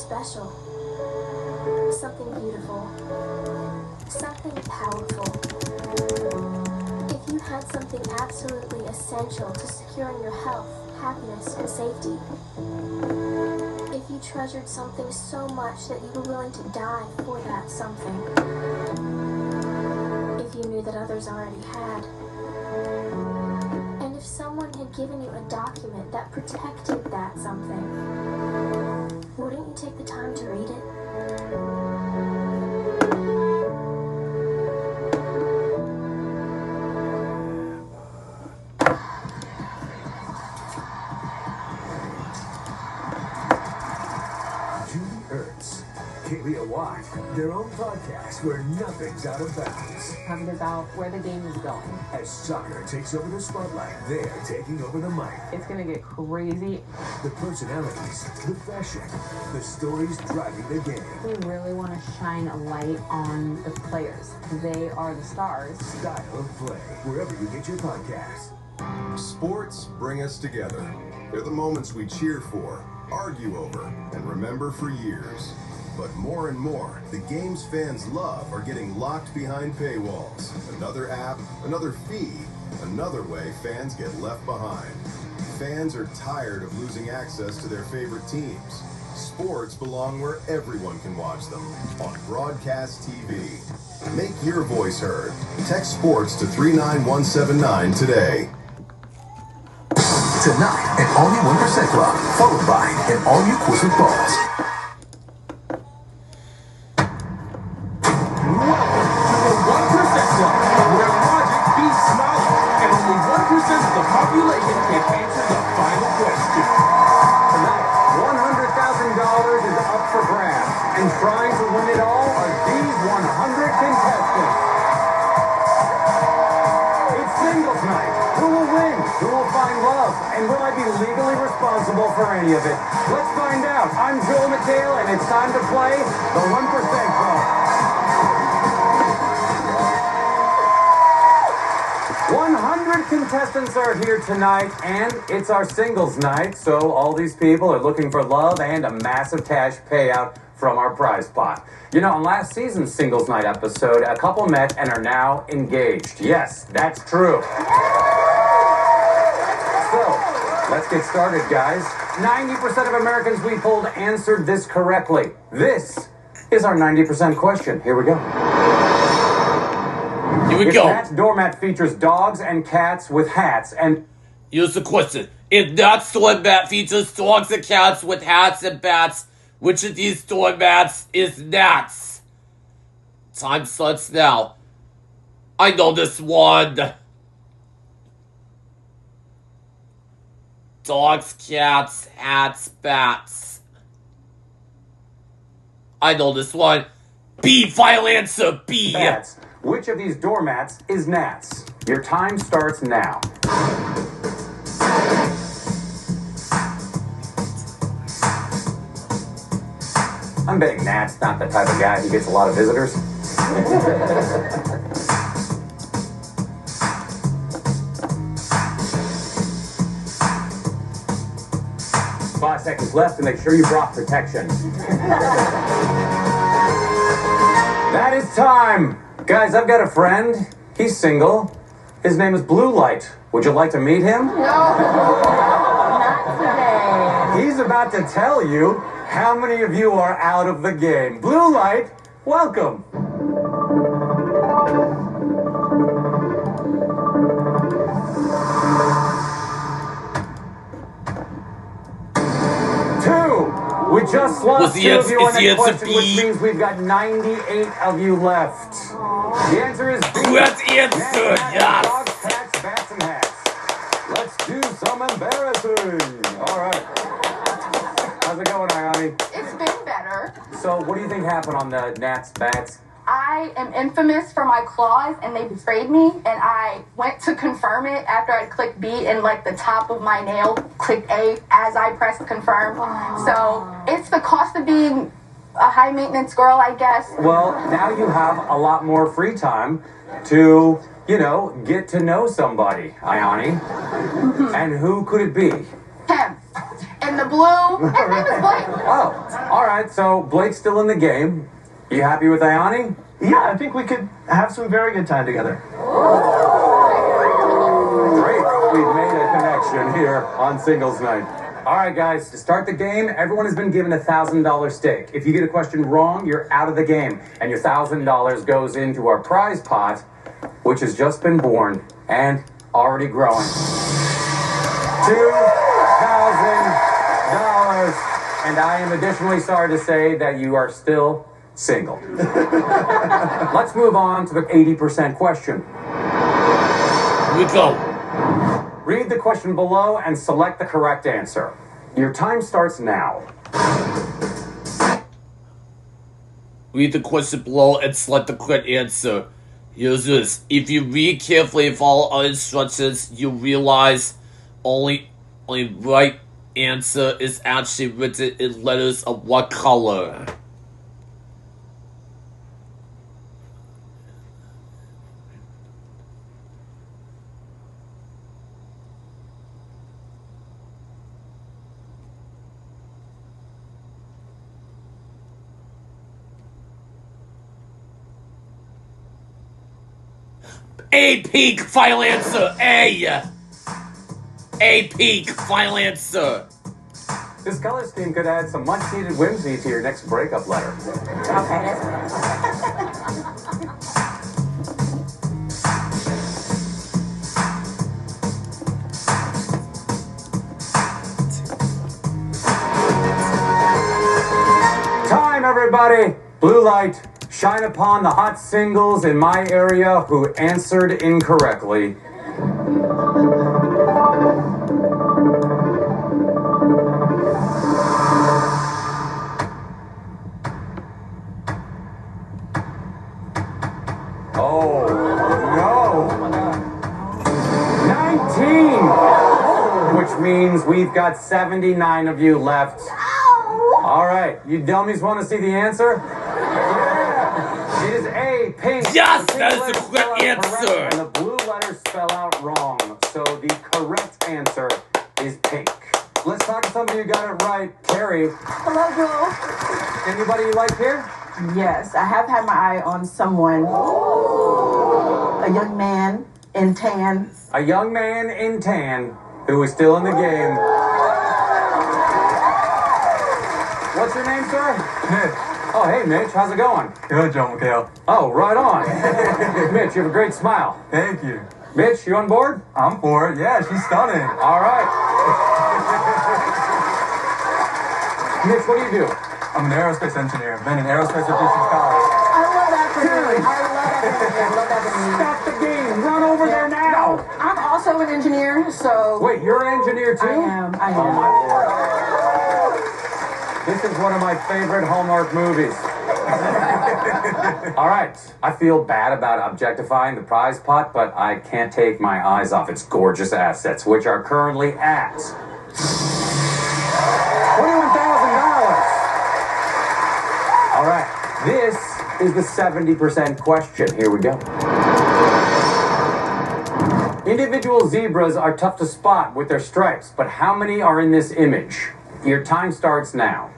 special, something beautiful, something powerful. If you had something absolutely essential to securing your health, happiness, and safety, if you treasured something so much that you were willing to die for that something, if you knew that others already had, and if someone had given you a document that protected that something, wouldn't you take the time to read it? Their own podcast where nothing's out of bounds. Talking about where the game is going. As soccer takes over the spotlight, they're taking over the mic. It's going to get crazy. The personalities, the fashion, the stories driving the game. We really want to shine a light on the players. They are the stars. Style of play, wherever you get your podcasts. Sports bring us together. They're the moments we cheer for, argue over, and remember for years. But more and more, the games fans love are getting locked behind paywalls. Another app, another fee, another way fans get left behind. Fans are tired of losing access to their favorite teams. Sports belong where everyone can watch them, on broadcast TV. Make your voice heard. Text sports to 39179 today. Tonight, an all-new 1% Club, followed by an all-new Quiz with Balls. Population can answer the final question. Tonight, $100,000 is up for grabs, and trying to win it all are these 100 contestants. It's singles night. Who will win? Who will find love? And will I be legally responsible for any of it? Let's find out. I'm Joel McHale, and it's time to play the 1% Club. 100 contestants are here tonight, and it's our singles night, so all these people are looking for love and a massive cash payout from our prize pot. You know, on last season's singles night episode, a couple met and are now engaged. Yes, that's true. So, let's get started, guys. 90% of Americans we polled answered this correctly. This is our 90% question. Here we go. Here we If go. that doormat features dogs and cats with hats and... Here's the question. If that doormat features dogs and cats with hats and bats, which of these doormats is Nats? Time starts now. I know this one. Dogs, cats, hats, bats. I know this one. B, final answer, B. Bats. Which of these doormats is Nats? Your time starts now. I'm betting Nat's not the type of guy who gets a lot of visitors. 5 seconds left to make sure you brought protection. That is time. Guys, I've got a friend. He's single. His name is Blue Light. Would you like to meet him? No, not today. He's about to tell you how many of you are out of the game. Blue Light, welcome. We just lost 2 of you on that question, which means we've got 98 of you left. The answer is B. Let's answer, yes. Dogs, cats, bats, and hats. Let's do some embarrassing. All right. How's it going, Ayani? It's been better. So, what do you think happened on the Nats, bats? I am infamous for my claws, and they betrayed me, and I went to confirm it after I clicked B, and like the top of my nail clicked A as I pressed confirm. So it's the cost of being a high maintenance girl, I guess. Well, now you have a lot more free time to, you know, get to know somebody, Ayani. And who could it be? Him. And the blue, his name is Blake. Oh, all right. So Blake's still in the game. You happy with Ayani? Yeah, I think we could have some very good time together. Great. We've made a connection here on singles night. All right, guys, to start the game, everyone has been given a $1,000 stake. If you get a question wrong, you're out of the game, and your $1,000 goes into our prize pot, which has just been born and already growing. $2,000. And I am additionally sorry to say that you are still single. Let's move on to the 80% question. Here we go. Read the question below and select the correct answer. Your time starts now. Read the question below and select the correct answer. Here's this. If you read carefully and follow our instructions, you realize only right answer is actually written in letters of what color? A pink, final answer. A pink, final answer. This color scheme could add some much-needed whimsy to your next breakup letter. Okay, Time, everybody! Blue light, shine upon the hot singles in my area who answered incorrectly. Oh, no. 19! Which means we've got 79 of you left. All right, you dummies want to see the answer? Yeah. It is A, pink. Yes, The pink that is the letters correct spell out answer. correct, and the blue letters spell out wrong. So the correct answer is pink. Let's talk to somebody who got it right. Carrie, hello, Joel. anybody you like here? Yes, I have had my eye on someone. A young man in tan. A young man in tan who is still in the game. What's your name, sir? Mitch. Oh, hey, Mitch. How's it going? Good, Joe McHale. Oh, right on. Mitch, you have a great smile. Thank you. Mitch, you on board? I'm for it. Yeah, she's stunning. All right. Mitch, what do you do? I'm an aerospace engineer. Been in aerospace ever since college. I love that for you. I love that for you. Stop the game. Run over there now. I'm also an engineer, so. Wait, you're an engineer too? I am. Oh, my Lord. This is one of my favorite Hallmark movies. All right. I feel bad about objectifying the prize pot, but I can't take my eyes off its gorgeous assets, which are currently at $21,000. All right. This is the 70% question. Here we go. Individual zebras are tough to spot with their stripes, but how many are in this image? Your time starts now.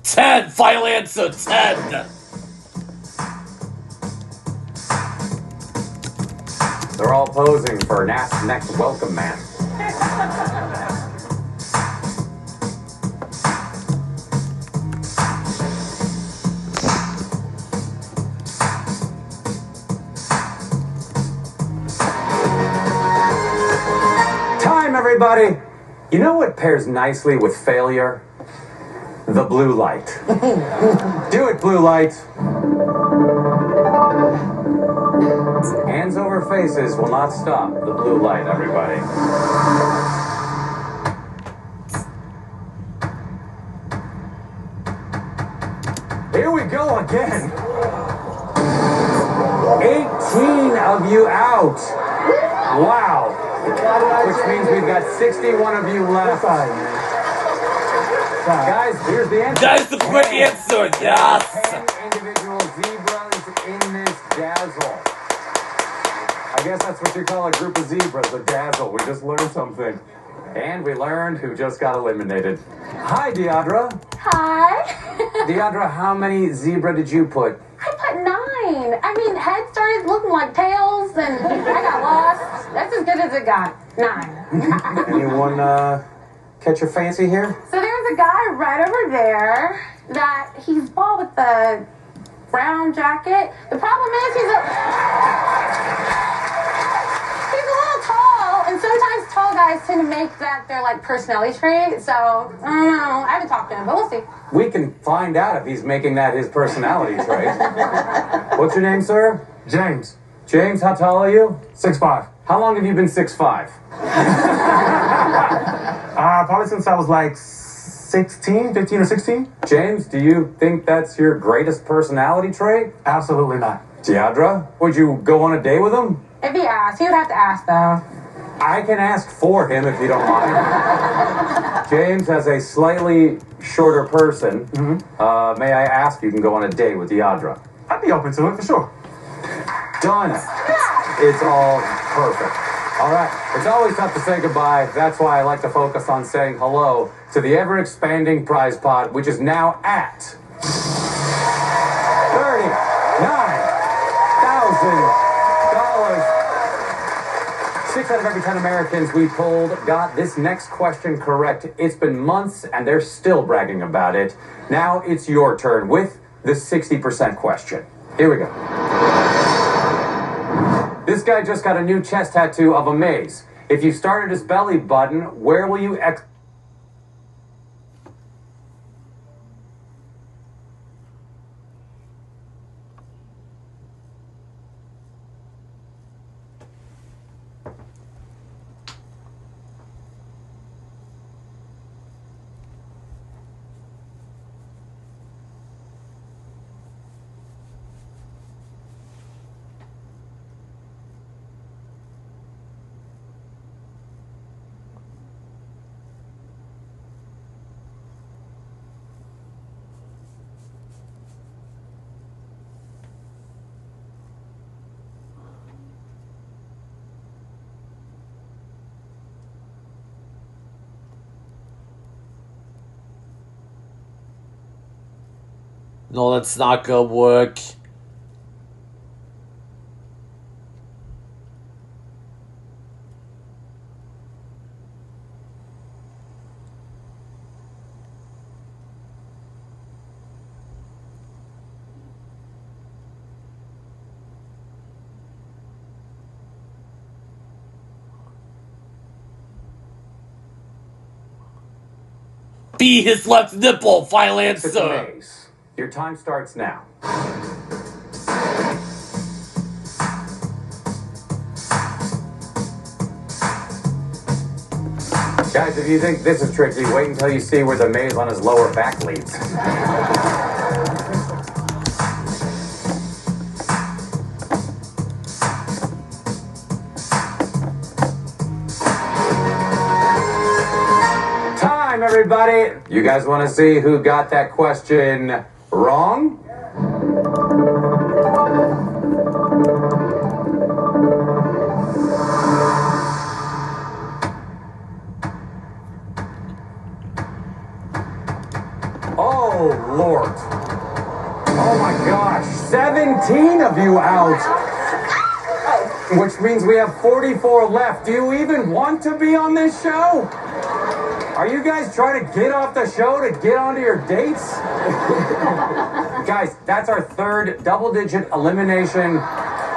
Ten, final answer, 10. They're all posing for Nat's next welcome mat. everybody. You know what pairs nicely with failure? The blue light. Do it, blue light. Hands over faces will not stop the blue light, everybody. Here we go again. 18 of you out. Wow. Which means we've got 61 of you left. Guys, here's the answer. That's the quick answer, yes. 10 individual zebras in this dazzle. I guess that's what you call a group of zebras, a dazzle. We just learned something. And we learned who just got eliminated. Hi, Deidre. Hi. Deidre, how many zebra did you put? I put 9. I mean, heads started looking like tails, and I got lost. That's as good as it got. 9. Anyone catch your fancy here? So there's a guy right over there that he's bald with the brown jacket. The problem is he's a little tall, and sometimes tall guys tend to make that their like personality trait. So I don't know. I haven't talked to him, but we'll see. We can find out if he's making that his personality trait. What's your name, sir? James, James, how tall are you? 6'5". How long have you been 6'5"? Probably since I was like 15 or 16. James, do you think that's your greatest personality trait? Absolutely not. Deidre, would you go on a date with him? If he asks, he would have to ask though. I can ask for him if you don't mind. James, as a slightly shorter person, may I ask you can go on a date with Deidre? I'd be open to it for sure. Done. It's all perfect. All right. It's always tough to say goodbye. That's why I like to focus on saying hello to the ever-expanding prize pot, which is now at $39,000. 6 out of every 10 Americans we polled got this next question correct. It's been months, and they're still bragging about it. Now it's your turn with the 60% question. Here we go. This guy just got a new chest tattoo of a maze. If you start at his belly button, where will you No, that's not gonna work. Be his left nipple, final answer. Your time starts now. Guys, if you think this is tricky, wait until you see where the maze on his lower back leads. Time, everybody! You guys want to see who got that question wrong? Oh, Lord. Oh, my gosh. 17 of you out. Which means we have 44 left. Do you even want to be on this show? Are you guys trying to get off the show to get onto your dates? Guys, that's our third double-digit elimination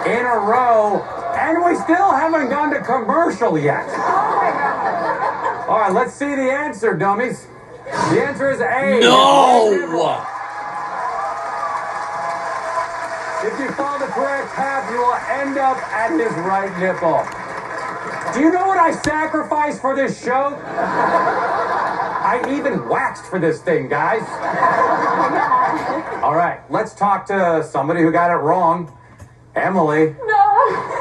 in a row, and we still haven't gone to commercial yet. Oh my God. All right, let's see the answer, dummies. The answer is A. No! If you follow the correct path, you will end up at his right nipple. Do you know what I sacrificed for this show? I even waxed for this thing, guys. All right, let's talk to somebody who got it wrong. Emily. No.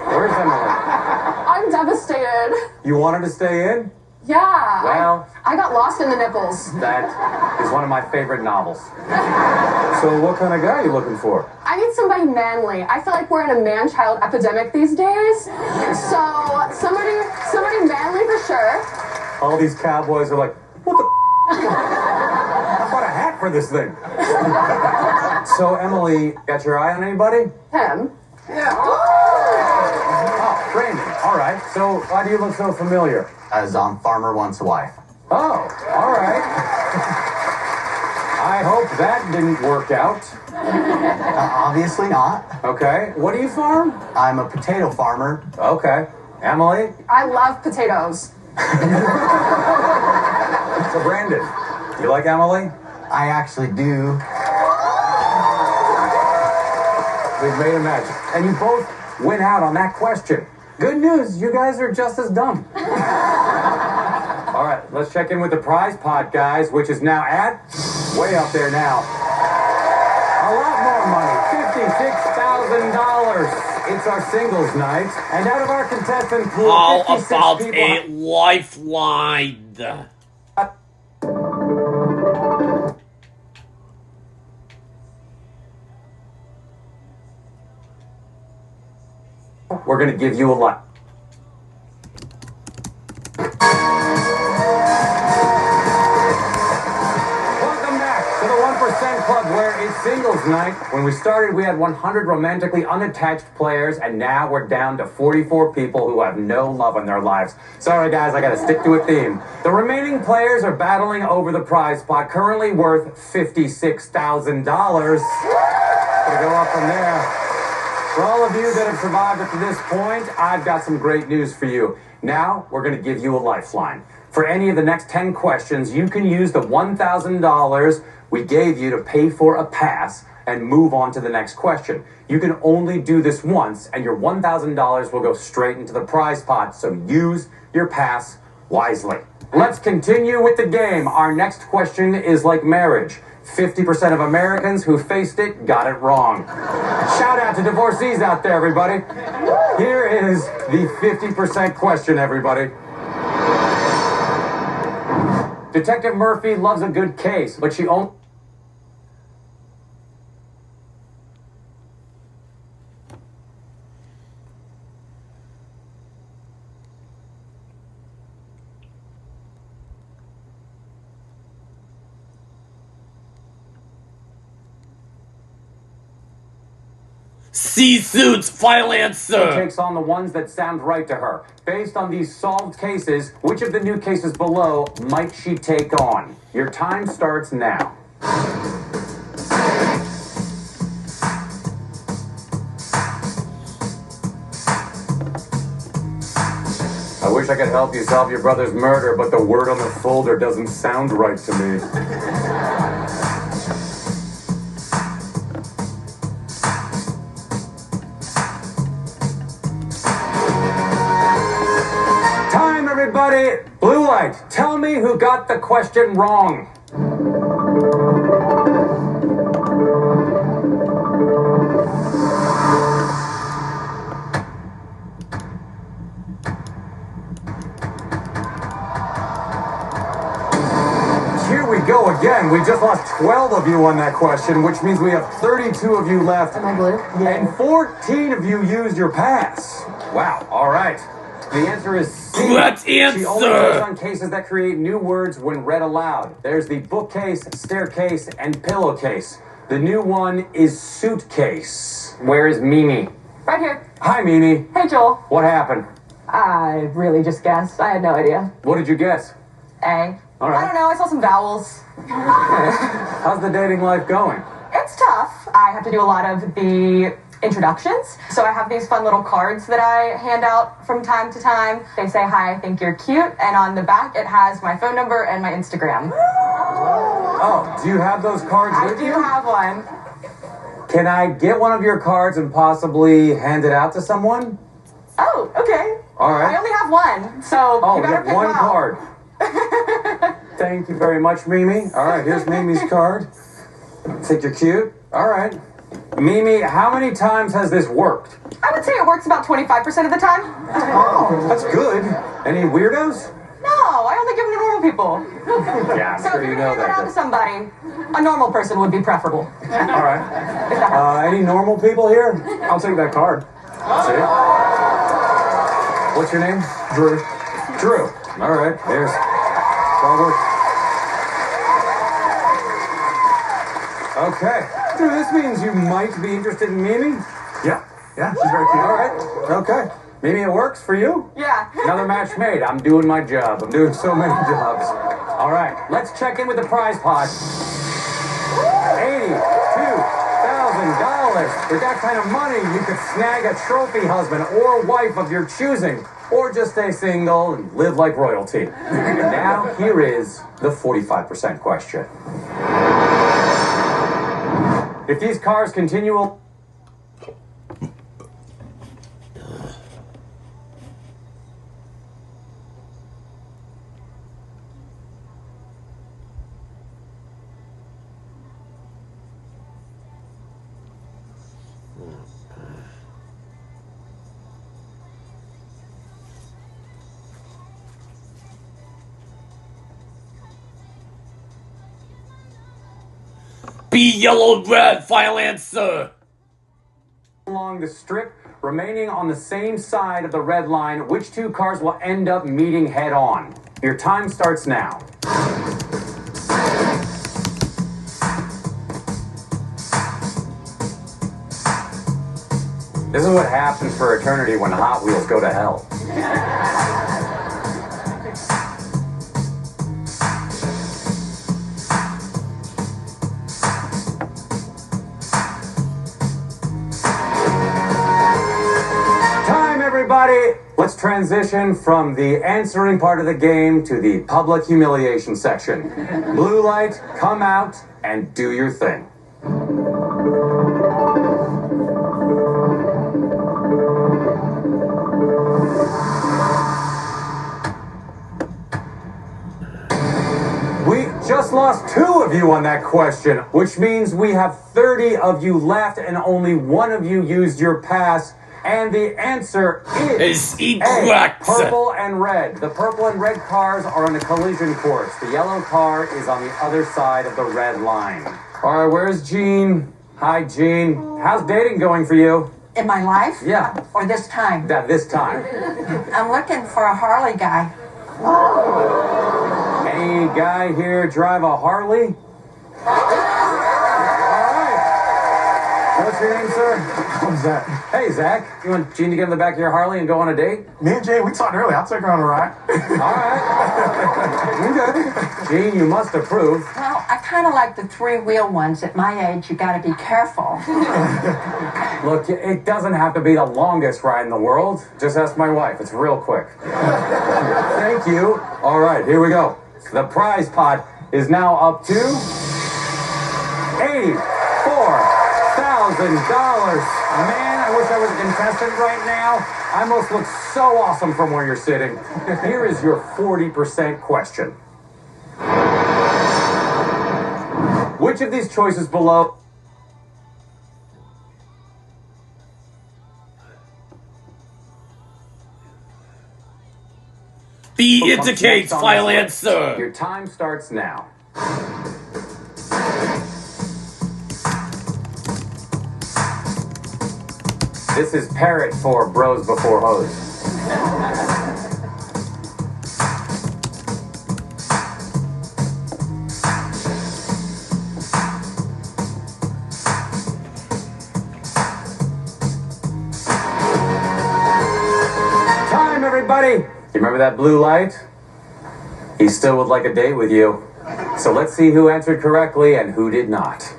Where's Emily? I'm devastated. You wanted to stay in? Yeah. Well, I got lost in the nipples. that is one of my favorite novels. So what kind of guy are you looking for? I need somebody manly. I feel like we're in a man-child epidemic these days. So somebody manly for sure. All these cowboys are like, what the I bought a hat for this thing. So, Emily, got your eye on anybody? Him. Oh, Brandon. All right. So, why do you look so familiar? As Farmer Wants a Wife. Oh, all right. I hope that didn't work out. Obviously not. Okay. What do you farm? I'm a potato farmer. Okay. Emily? I love potatoes. So, Brandon, you like Emily? I actually do. We've made a match. And you both went out on that question. Good news, you guys are just as dumb. All right, let's check in with the prize pot, guys, which is now at way up there now. A lot more money, $56,000. It's our singles night, and out of our contestant pool, How 56 about people. a lifeline? We're going to give you a lot. Welcome back to the 1% Club, where it's singles night. When we started, we had 100 romantically unattached players, and now we're down to 44 people who have no love in their lives. Sorry, guys, I got to stick to a theme. The remaining players are battling over the prize pot, currently worth $56,000. Gonna go up from there. For all of you that have survived up to this point, I've got some great news for you. Now, we're going to give you a lifeline. For any of the next 10 questions, you can use the $1,000 we gave you to pay for a pass and move on to the next question. You can only do this once, and your $1,000 will go straight into the prize pot, so use your pass wisely. Let's continue with the game. Our next question is like marriage. 50% of Americans who faced it got it wrong. Shout out to divorcees out there, everybody. Here is the 50% question, everybody. Detective Murphy loves a good case, but she only... C suits, final answer. takes on the ones that sound right to her. Based on these solved cases, which of the new cases below might she take on? Your time starts now. I wish I could help you solve your brother's murder, but the word on the folder doesn't sound right to me. Time, everybody! Blue light, tell me who got the question wrong. Here we go again. We just lost 12 of you on that question, which means we have 32 of you left. Am I blue? And 14 of you used your pass. Wow, all right. The answer is C. Correct She only answer. takes on cases that create new words when read aloud. There's the bookcase, staircase, and pillowcase. The new one is suitcase. Where is Mimi? Right here. Hi, Mimi. Hey, Joel. What happened? I really just guessed. I had no idea. What did you guess? A. All right. I don't know. I saw some vowels. How's the dating life going? It's tough. I have to do a lot of the introductions. So I have these fun little cards that I hand out from time to time. They say, "Hi, I think you're cute." And on the back, it has my phone number and my Instagram. Oh, do you have those cards with you? I do have one. Can I get one of your cards and possibly hand it out to someone? Oh, okay. All right. I only have one, so Oh, you we better got pick one well. card. Thank you very much, Mimi. All right, here's Mimi's card. Think you're cute? All right. Mimi, how many times has this worked? I would say it works about 25% of the time. Oh, that's good. Any weirdos? No, I only give them to normal people. Yeah, I'm So sure if you you're know gonna hand it out to that. somebody, a normal person would be preferable. All right. Any normal people here? I'll take that card. See? What's your name? Drew. Drew. All right, there's Robert. Okay. Drew, this means you might be interested in Mimi? Yeah, she's very cute. All right. Okay. Maybe it works for you? Yeah. Another match made. I'm doing my job. I'm doing so many jobs. All right. Let's check in with the prize pot. $82,000. With that kind of money, you could snag a trophy husband or wife of your choosing. Or just stay single and live like royalty. And now, here is the 45% question. If these cars continue... B, yellow, red, final answer. along the strip, remaining on the same side of the red line, which two cars will end up meeting head on? Your time starts now. This is what happens for eternity when Hot Wheels go to hell. Everybody, let's transition from the answering part of the game to the public humiliation section. Blue light, come out and do your thing. We just lost 2 of you on that question, which means we have 30 of you left and only 1 of you used your pass. And the answer is incorrect. Purple and red. The purple and red cars are on a collision course. The yellow car is on the other side of the red line. All right, where's Jean? Hi, Jean. How's dating going for you? In my life? Yeah. Or this time? This time. I'm looking for a Harley guy. Any guy here drive a Harley? What's your name, sir? I'm Zach. Hey, Zach. You want Jean to get in the back of your Harley and go on a date? Me and Jay, we talked earlier. I'll take her on a ride. All right. Okay. Jean, you must approve. Well, I kind of like the 3-wheel ones. At my age, you got to be careful. Look, it doesn't have to be the longest ride in the world. Just ask my wife. It's real quick. Thank you. All right, here we go. The prize pot is now up to $84,000. Man, I wish I was a contestant right now. I must look so awesome from where you're sitting. Here is your 40% question. Which of these choices below... B indicates final answer. Your time starts now. This is Parrot for Bros Before Hoes. Time, everybody! You remember that blue light? He still would like a date with you. So let's see who answered correctly and who did not.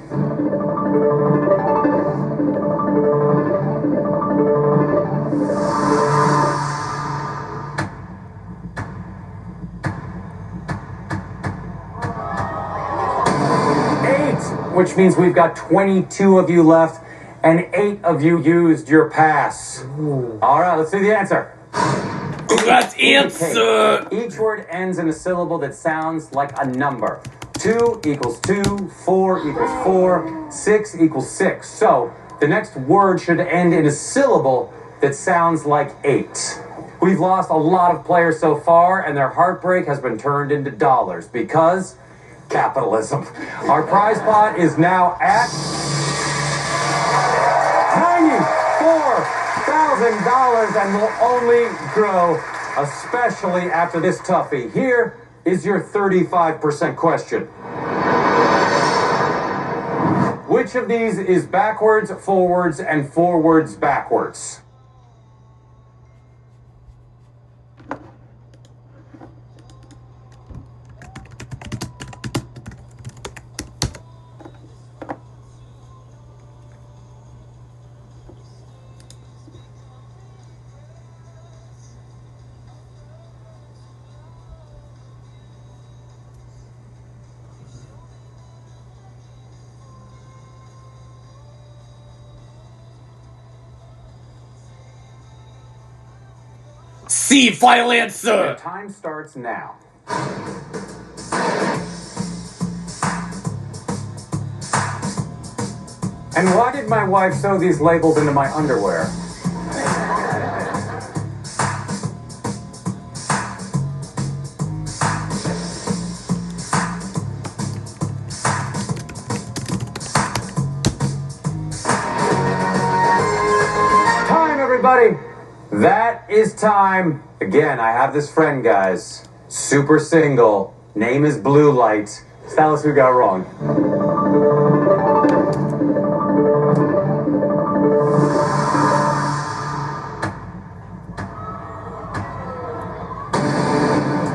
which means we've got 22 of you left, and 8 of you used your pass. All right, let's see the answer. Let's answer. Each word ends in a syllable that sounds like a number. 2 equals 2, 4 equals 4, 6 equals 6. So the next word should end in a syllable that sounds like 8. We've lost a lot of players so far, and their heartbreak has been turned into dollars because capitalism. Our prize pot is now at $94,000 and will only grow, especially after this toughie. Here is your 35% question. Which of these is backwards, forwards, and forwards, backwards? C, final answer. Your time starts now. And why did my wife sew these labels into my underwear? Time, everybody. That is time. Again, I have this friend, guys. Super single. Name is Blue Light. Tell us who got wrong.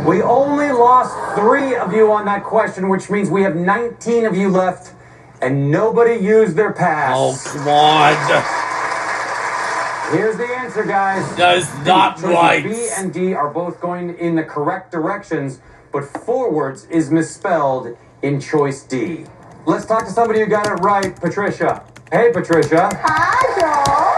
We only lost 3 of you on that question, which means we have 19 of you left, and nobody used their pass. Oh, come on. Here's the answer, guys. That is not right. B and D are both going in the correct directions, but forwards is misspelled in choice D. Let's talk to somebody who got it right, Patricia. Hey, Patricia. Hi, Joel.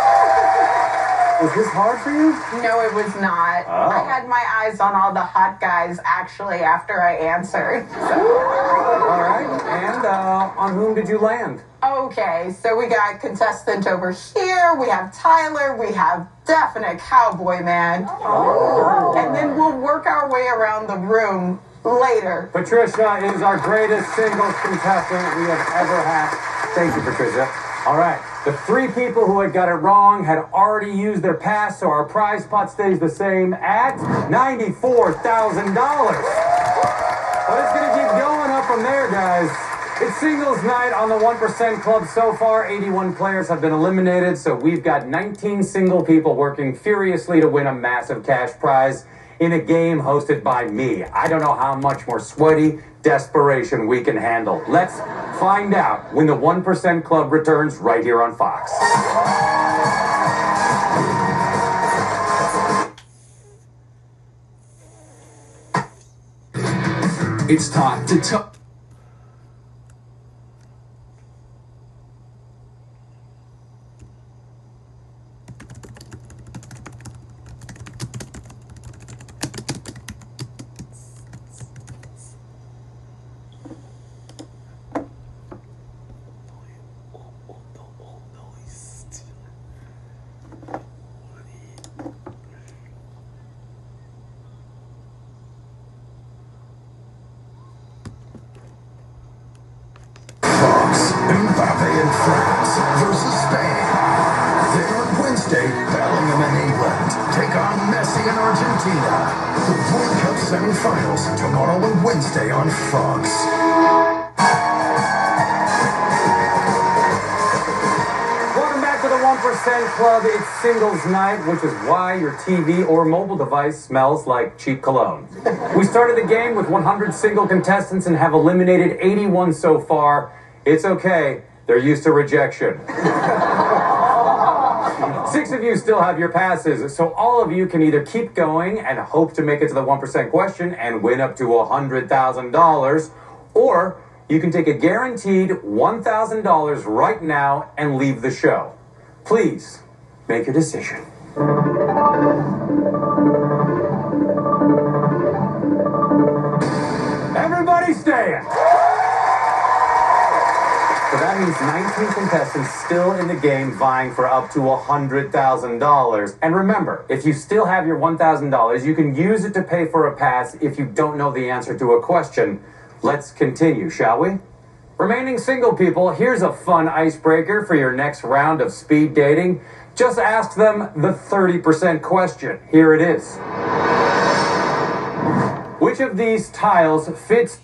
Was this hard for you? No, it was not. Oh. I had my eyes on all the hot guys, actually, after I answered. All right. And on whom did you land? Okay, so we got contestant over here, we have Tyler, we have definite cowboy man. Oh. And then we'll work our way around the room later. Patricia is our greatest singles contestant we have ever had. Thank you, Patricia. All right. The 3 people who had got it wrong had already used their pass, so our prize pot stays the same at $94,000. But it's going to keep going up from there, guys. It's singles night on the 1% Club. So far, 81 players have been eliminated, so we've got 19 single people working furiously to win a massive cash prize in a game hosted by me. I don't know how much more sweaty desperation we can handle. Let's find out when the 1% Club returns right here on Fox. It's time to tell. Mbappe in France versus Spain. Then on Wednesday, Bellingham in England take on Messi in Argentina. The World Cup semifinals tomorrow and Wednesday on Fox. Welcome back to the 1% Club. It's singles night, which is why your TV or mobile device smells like cheap cologne. We started the game with 100 single contestants and have eliminated 81 so far. It's okay. They're used to rejection. 6 of you still have your passes, so all of you can either keep going and hope to make it to the 1% question and win up to $100,000, or you can take a guaranteed $1,000 right now and leave the show. Please, make your decision. Everybody stand! So that means 19 contestants still in the game vying for up to $100,000. And remember, if you still have your $1,000, you can use it to pay for a pass if you don't know the answer to a question. Let's continue, shall we? Remaining single people, here's a fun icebreaker for your next round of speed dating. Just ask them the 30% question. Here it is. Which of these tiles fits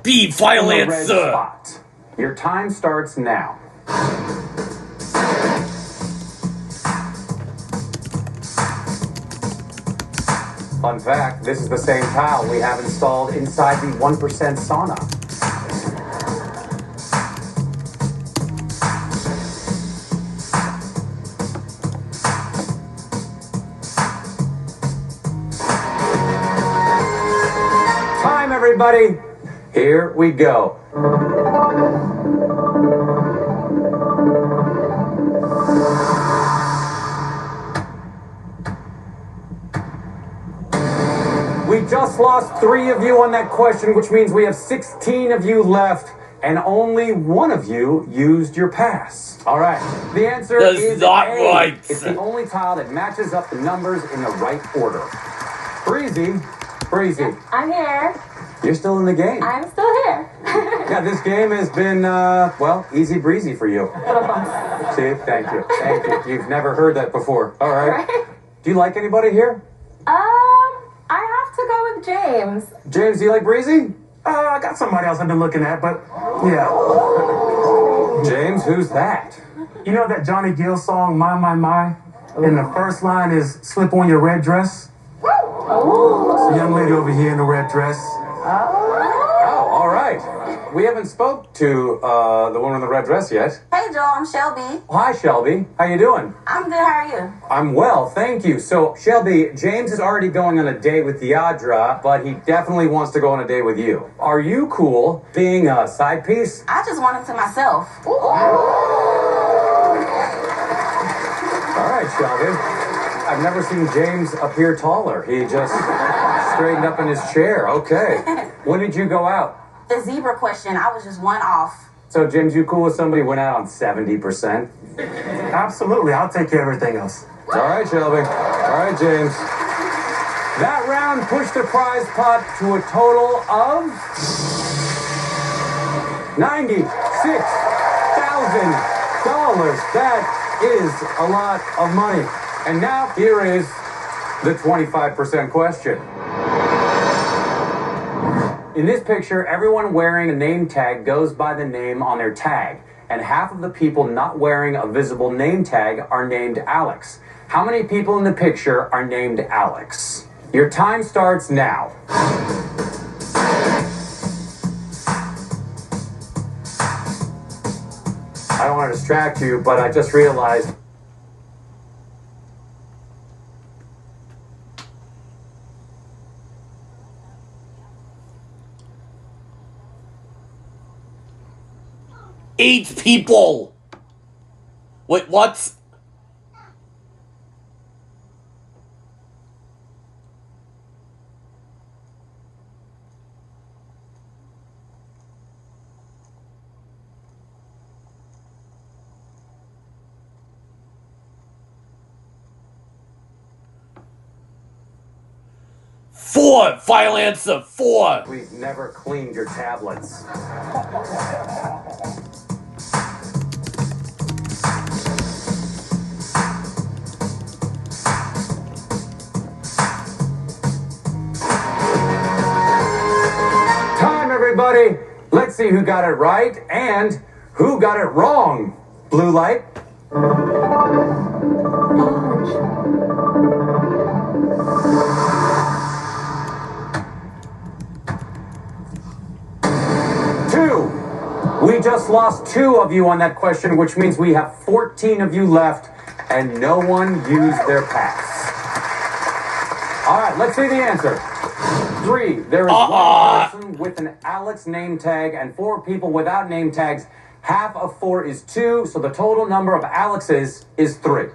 Be in the violent, red sir. spot? Your time starts now. Fun fact, this is the same tile we have installed inside the 1% sauna. Time, everybody. Here we go. We just lost 3 of you on that question, which means we have 16 of you left, and only 1 of you used your pass. All right. The answer That's is not A. right. It's the only tile that matches up the numbers in the right order. Breezy. I'm here. You're still in the game. I'm still here. Yeah, this game has been, well, easy breezy for you. See, thank you. You've never heard that before. All right. Do you like anybody here? I have to go with James. James, do you like breezy? I got somebody else I've been looking at, but yeah. James, who's that? You know that Johnny Gill song, My? And the first line is, slip on your red dress? It's a young lady over here in the red dress. Oh, all right. We haven't spoke to the woman in the red dress yet. Hey, Joel, I'm Shelby. Hi, Shelby. How you doing? I'm good. How are you? I'm well, thank you. So, Shelby, James is already going on a date with Deidre, but he definitely wants to go on a date with you. Are you cool being a side piece? I just want him to myself. All right, Shelby. I've never seen James appear taller. He just straightened up in his chair. Okay. When did you go out? The zebra question, I was just 1 off. So, James, you cool with somebody who went out on 70%? Absolutely. I'll take care of everything else. All right, Shelby. All right, James. That round pushed the prize pot to a total of $96,000. That is a lot of money. And now, here is the 25% question. In this picture, everyone wearing a name tag goes by the name on their tag, and half of the people not wearing a visible name tag are named Alex. How many people in the picture are named Alex? Your time starts now. I don't want to distract you, but I just realized 8 people. Wait, what? Four. Final answer. 4. we've never cleaned your tablets. Time, everybody. Let's see who got it right and who got it wrong. Blue light. We We just lost 2 of you on that question, which means we have 14 of you left, and no one used their pass. All right, let's see the answer. 3. There is one person with an Alex name tag and 4 people without name tags. Half of 4 is 2, so the total number of Alexes is 3.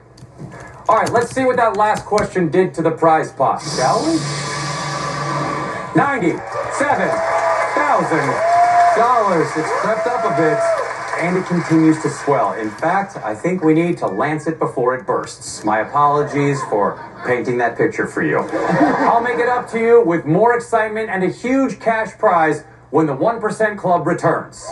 All right, let's see what that last question did to the prize pot, shall we? $97,000. It's crept up a bit, and it continues to swell. In fact, I think we need to lance it before it bursts. My apologies for painting that picture for you. I'll make it up to you with more excitement and a huge cash prize when the 1% Club returns.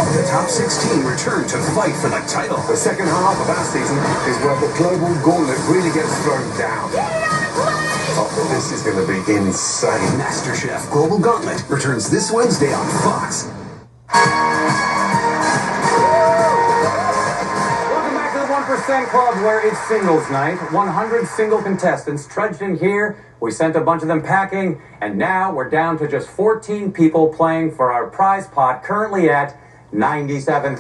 The top 16 return to fight for the title. The second half of our season is where the global gauntlet really gets thrown down. Oh, this is going to be insane. MasterChef Global Gauntlet returns this Wednesday on Fox. Welcome back to the 1% Club, where it's singles night. 100 single contestants trudged in here. We sent a bunch of them packing, and now we're down to just 14 people playing for our prize pot, currently at $97,000.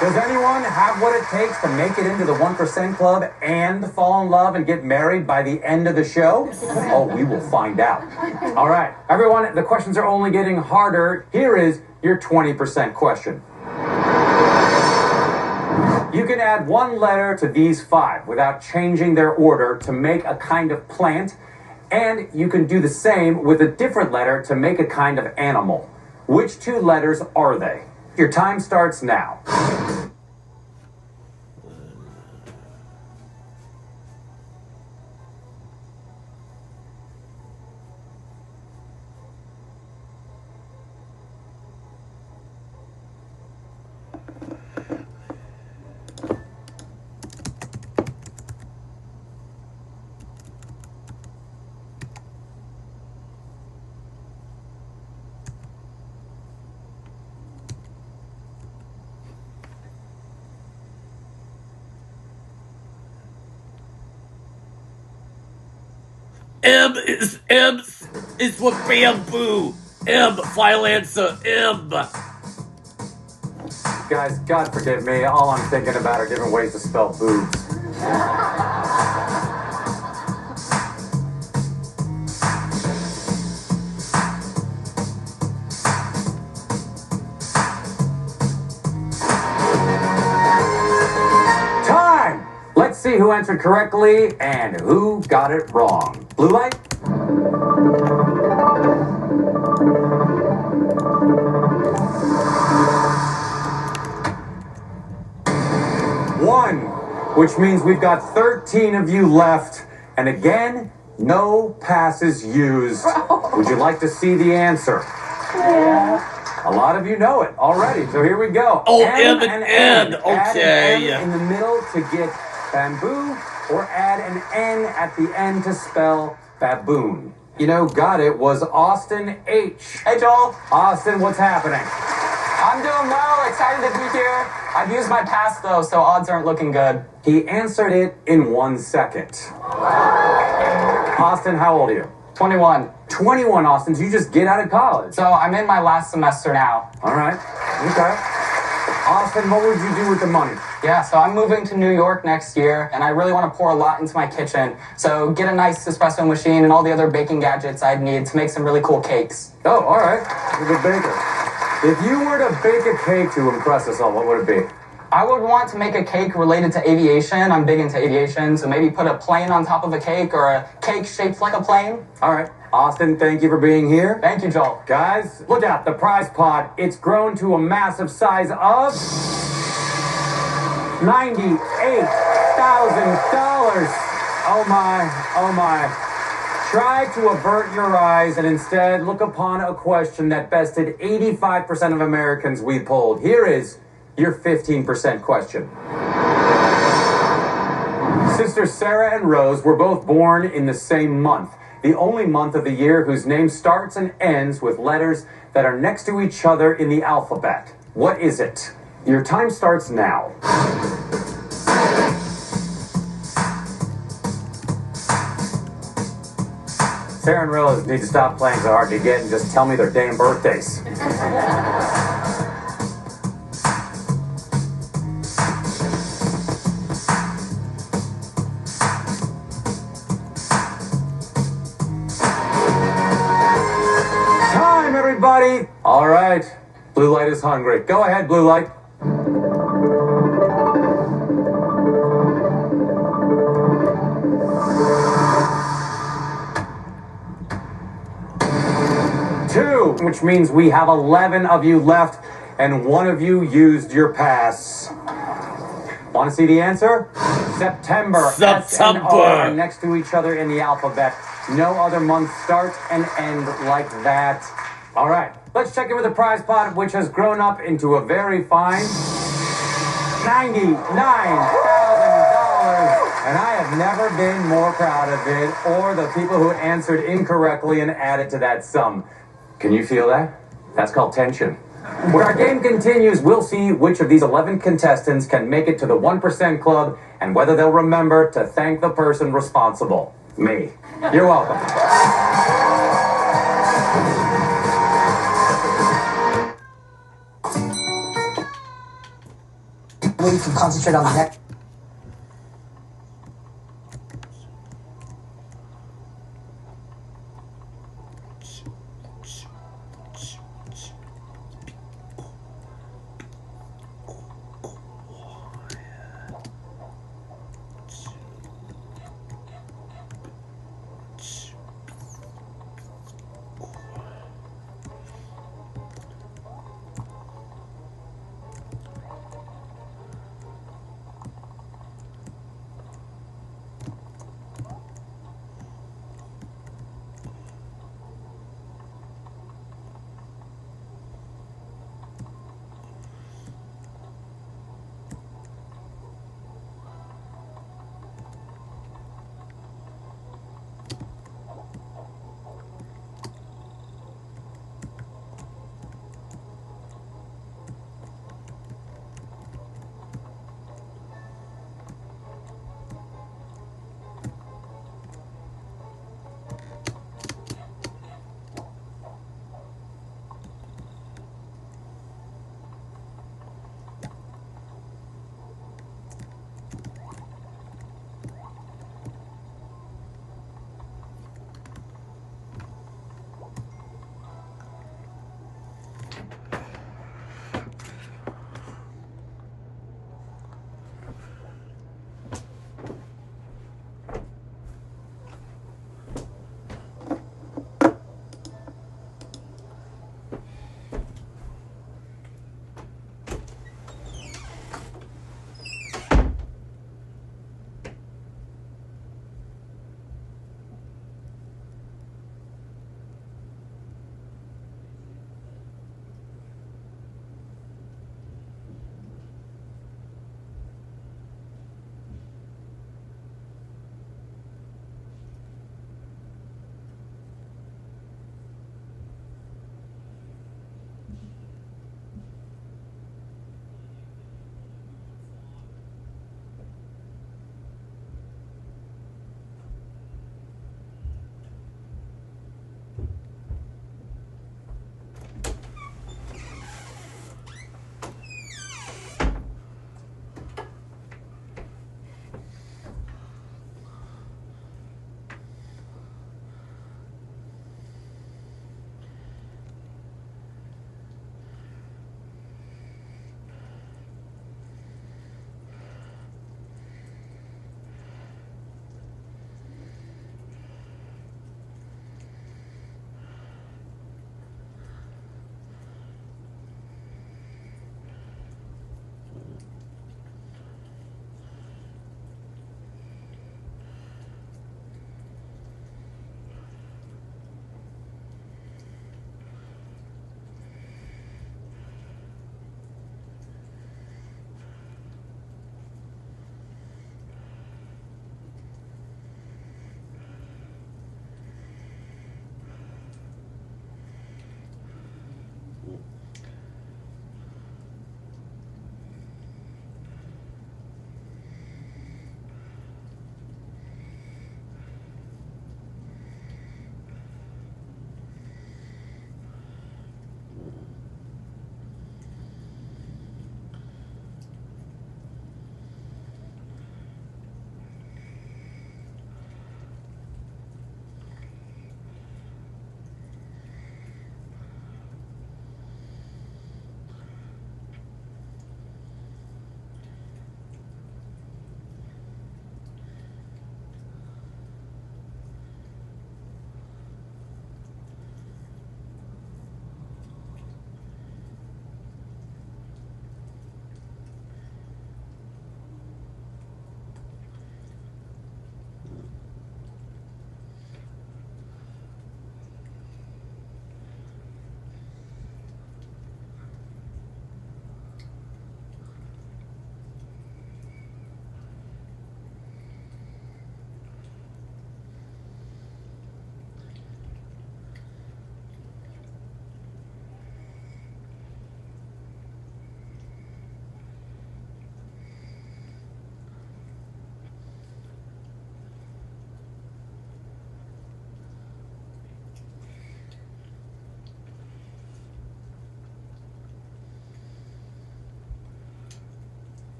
Does anyone have what it takes to make it into the 1% Club and fall in love and get married by the end of the show? Oh, we will find out. All right, everyone, the questions are only getting harder. Here is your 20% question. You can add one letter to these 5 without changing their order to make a kind of plant, and you can do the same with a different letter to make a kind of animal. Which 2 letters are they? Your time starts now. M is for bamboo. M, final answer, M. Guys, God forgive me. All I'm thinking about are different ways to spell boobs. Time! Let's see who answered correctly and who got it wrong. Blue light? One, which means we've got 13 of you left. And again, no passes used. Would you like to see the answer? Yeah. A lot of you know it already, so here we go. Oh, M and N. Add Okay. an M in the middle to get bamboo, or add an N at the end to spell baboon. You know, got it, was Austin H. Hey, Joel. Austin, what's happening? I'm doing well. Excited to be here. I've used my pass, though, so odds aren't looking good. He answered it in 1 second. Austin, how old are you? 21. 21, Austin. So you just get out of college. So I'm in my last semester now. All right. Okay. Austin, what would you do with the money? Yeah, so I'm moving to New York next year, and I really want to pour a lot into my kitchen. So get a nice espresso machine and all the other baking gadgets I'd need to make some really cool cakes. Oh, all right. You're a good baker. If you were to bake a cake to impress us all, what would it be? I would want to make a cake related to aviation. I'm big into aviation, so maybe put a plane on top of a cake or a cake shaped like a plane. All right. Austin, thank you for being here. Thank you, Joel. Guys, look out. The prize pot, it's grown to a massive size of $98,000. Oh my, oh my. Try to avert your eyes and instead look upon a question that bested 85% of Americans we polled. Here is your 15% question. Sisters Sarah and Rose were both born in the same month, the only month of the year whose name starts and ends with letters that are next to each other in the alphabet. What is it? Your time starts now. Sarah and Rose need to stop playing so hard to get and just tell me their damn birthdays. Time, everybody! All right. Blue light is hungry. Go ahead, blue light. Two, which means we have 11 of you left, and one of you used your pass. Want to see the answer? September. S and O are next to each other in the alphabet. No other months start and end like that. All right, let's check in with the prize pot, which has grown up into a very fine $99,000. And I have never been more proud of it, or the people who answered incorrectly and added to that sum. Can you feel that? That's called tension. When our game continues, we'll see which of these 11 contestants can make it to the 1% club and whether they'll remember to thank the person responsible. Me. You're welcome. We can concentrate on the next.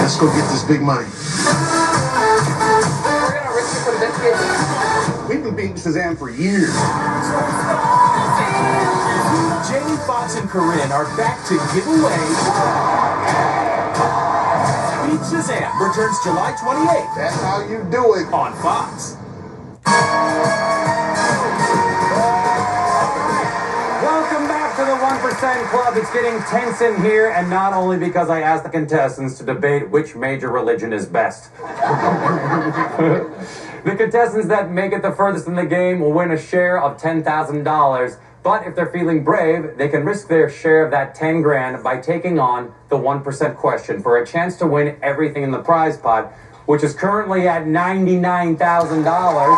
Let's go get this big money. We're gonna risk it for the biscuits. We've been beating Shazam for years. Jamie Foxx and Corinne are back to give away. Beat Shazam returns July 28th. That's how you do it. On Fox. Welcome back to the 1% Club. It's getting tense in here, and not only because I asked the contestants to debate which major religion is best. The contestants that make it the furthest in the game will win a share of $10,000. But if they're feeling brave, they can risk their share of that 10 grand by taking on the 1% question for a chance to win everything in the prize pot, which is currently at $99,000.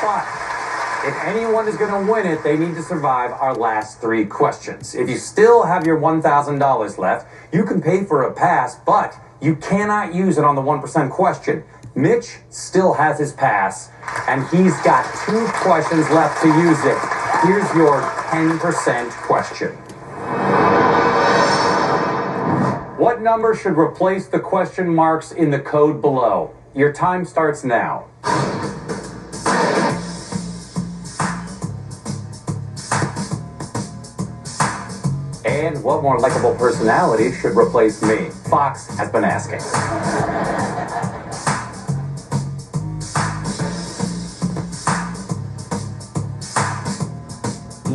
But if anyone is going to win it, they need to survive our last 3 questions. If you still have your $1,000 left, you can pay for a pass, but you cannot use it on the 1% question. Mitch still has his pass, and he's got 2 questions left to use it. Here's your 10% question. What number should replace the question marks in the code below? Your time starts now. And what more likable personality should replace me? Fox has been asking.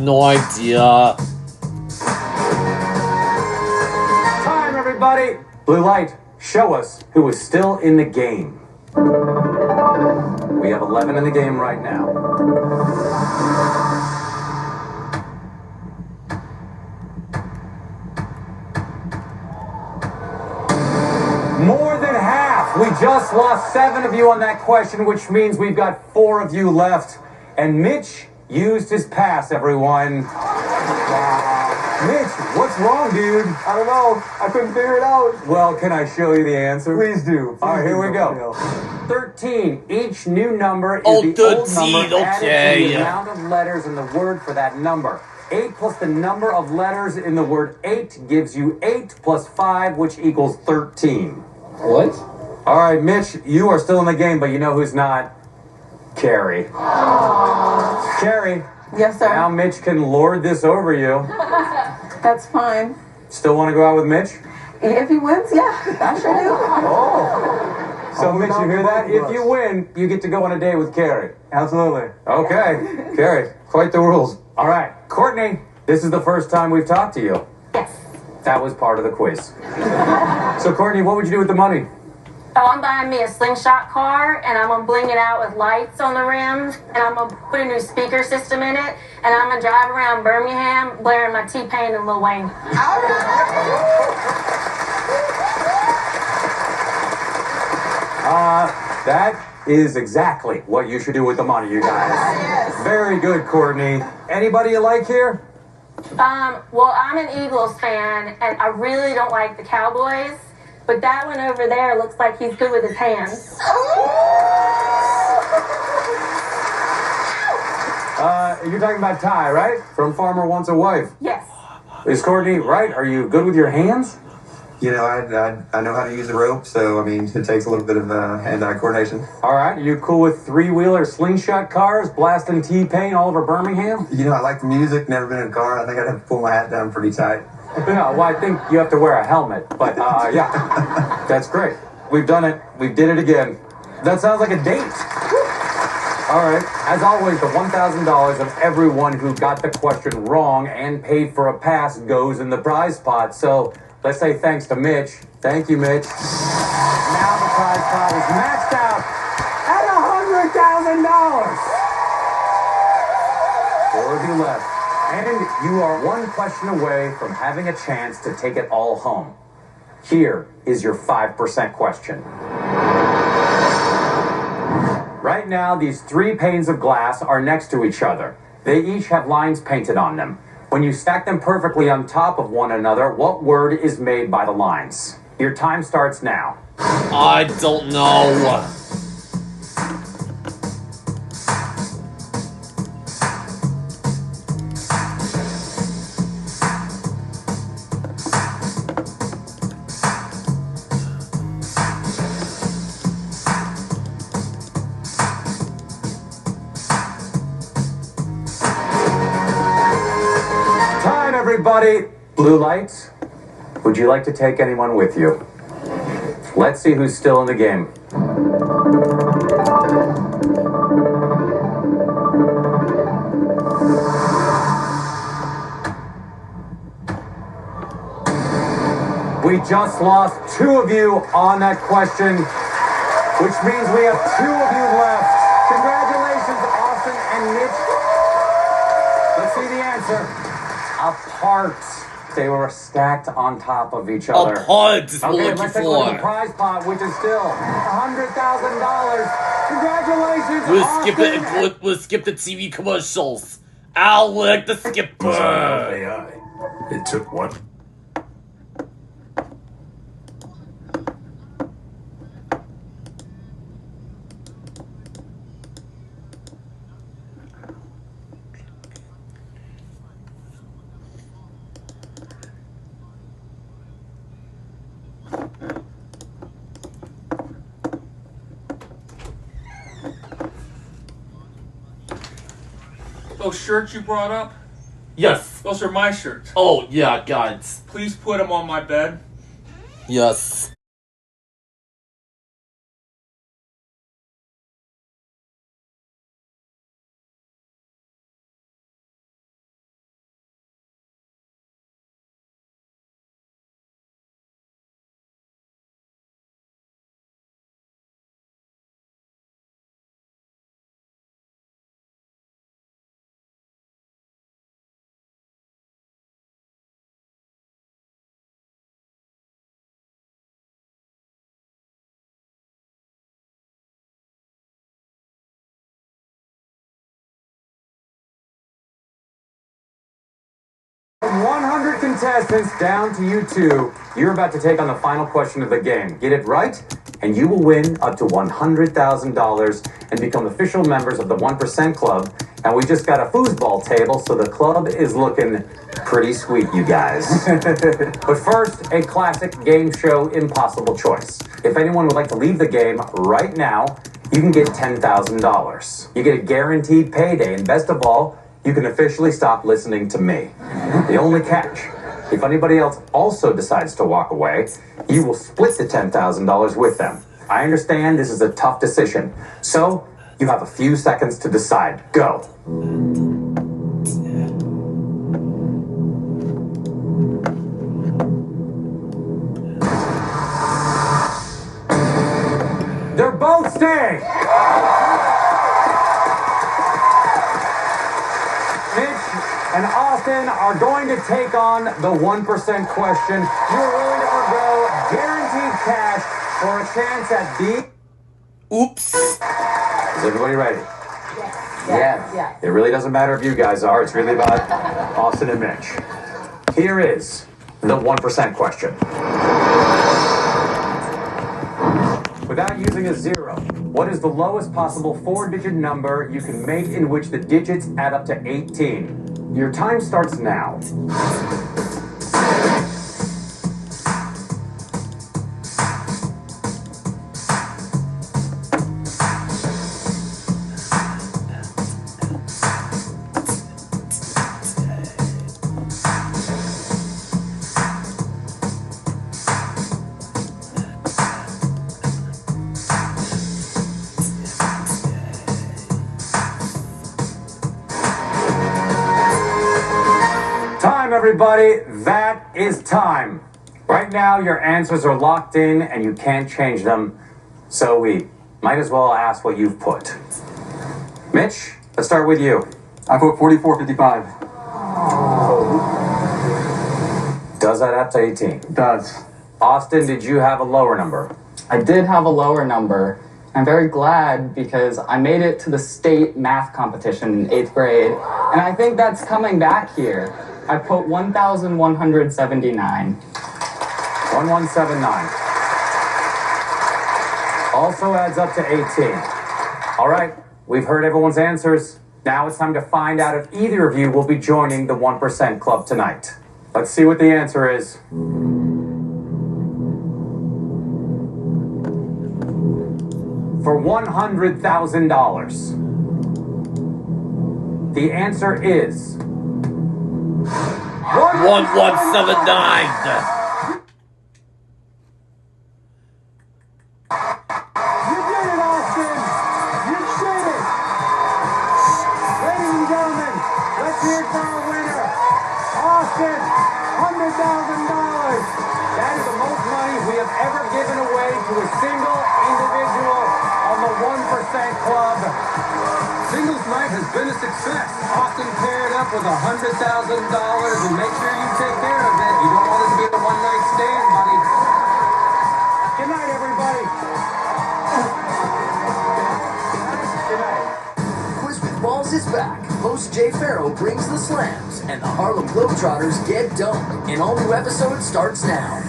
No idea. Time, everybody! Blue light, show us who is still in the game. We have 11 in the game right now. More than half. We just lost 7 of you on that question, which means we've got 4 of you left. And Mitch used his pass, everyone. Mitch, what's wrong, dude? I don't know. I couldn't figure it out. Well, can I show you the answer? Please do. All right, here we go. 13. Each new number is the old 13, number added to okay. the amount of letters in the word for that number. 8 plus the number of letters in the word 8 gives you 8 plus 5, which equals 13. What? All right, Mitch, you are still in the game, but you know who's not? Carrie. Carrie. Yes, sir. Now Mitch can lord this over you. That's fine. Still want to go out with Mitch? If he wins, yeah, I sure do. Oh. So, Mitch, you hear that? If you win, you get to go on a date with Carrie. Absolutely. Okay. Carrie, quite the rules. All right. Courtney, this is the first time we've talked to you. Yes. That was part of the quiz. So, Courtney, what would you do with the money? Oh, I'm buying me a slingshot car, and I'm going to bling it out with lights on the rims, and I'm going to put a new speaker system in it, and I'm going to drive around Birmingham blaring my T-Pain and Lil Wayne. That is exactly what you should do with the money, you guys. Yes. Very good, Courtney. Anybody you like here? Well, I'm an Eagles fan, and I really don't like the Cowboys, but that one over there looks like he's good with his hands. You're talking about Ty, right? From Farmer Wants a Wife. Yes. Is Courtney right? Are you good with your hands? You know, I know how to use the rope, so, I mean, it takes a little bit of hand-eye coordination. All right. Are you cool with 3-wheeler slingshot cars blasting T-Pain all over Birmingham? You know, I like the music, never been in a car. I think I'd have to pull my hat down pretty tight. Yeah, well, I think you have to wear a helmet, but, yeah. That's great. We've done it. We did it again. That sounds like a date. All right. As always, the $1,000 of everyone who got the question wrong and paid for a pass goes in the prize pot. So let's say thanks to Mitch. Thank you, Mitch. Now the prize pot is maxed out at $100,000. 4 of you left. And you are 1 question away from having a chance to take it all home. Here is your 5% question. Right now, these 3 panes of glass are next to each other. They each have lines painted on them. When you stack them perfectly on top of one another, what word is made by the lines? Your time starts now. I don't know. everybody. Blue lights, would you like to take anyone with you? Let's see who's still in the game. We just lost 2 of you on that question, which means we have 2 of you left. Congratulations, Austin and Mitch. Let's see the answer. Apart. They were stacked on top of each other. Apart is what Okay, we're let's looking take a look at the for. prize pot, which is still $100,000. Congratulations, Austin. We'll skip the TV commercials. Alec the skipper. AI. It took one. Those shirts you brought up? Yes. Those are my shirts. Oh, yeah, guys. Please put them on my bed. Yes. From 100 contestants down to you 2, you're about to take on the final question of the game. Get it right, and you will win up to $100,000 and become official members of the 1% Club. And we just got a foosball table, so the club is looking pretty sweet, you guys. But first, a classic game show impossible choice. If anyone would like to leave the game right now, you can get $10,000. You get a guaranteed payday, and best of all, you can officially stop listening to me. The only catch, if anybody else also decides to walk away, you will split the $10,000 with them. I understand this is a tough decision, so you have a few seconds to decide. Go. They're both staying. And Austin are going to take on the 1% question. You're willing to forgo guaranteed cash for a chance at the... Oops. Is everybody ready? Yeah. It really doesn't matter if you guys are. It's really about Austin and Mitch. Here is the 1% question. Without using a 0, what is the lowest possible 4-digit number you can make in which the digits add up to 18? Your time starts now. Everybody, that is time. Right now, your answers are locked in and you can't change them, so we might as well ask what you've put. Mitch, let's start with you. I put 4455. Does that add to 18? It does. Austin, did you have a lower number? I did have a lower number. I'm very glad because I made it to the state math competition in 8th grade, and I think that's coming back here. I put 1,179. 1179. Also adds up to 18. All right, we've heard everyone's answers. Now it's time to find out if either of you will be joining the 1% Club tonight. Let's see what the answer is. For $100,000. The answer is 1179. That is the most money we have ever given away to a single individual on the 1% Club. Singles night has been a success. Austin paired up with $100,000, and make sure you take care of it. You don't want it to be a one-night stand, buddy. Good night, everybody. Good night. Quiz with Balls is back. Host Jay Farrow brings the slams, and the Harlem Globetrotters get dumped. An all-new episode starts now.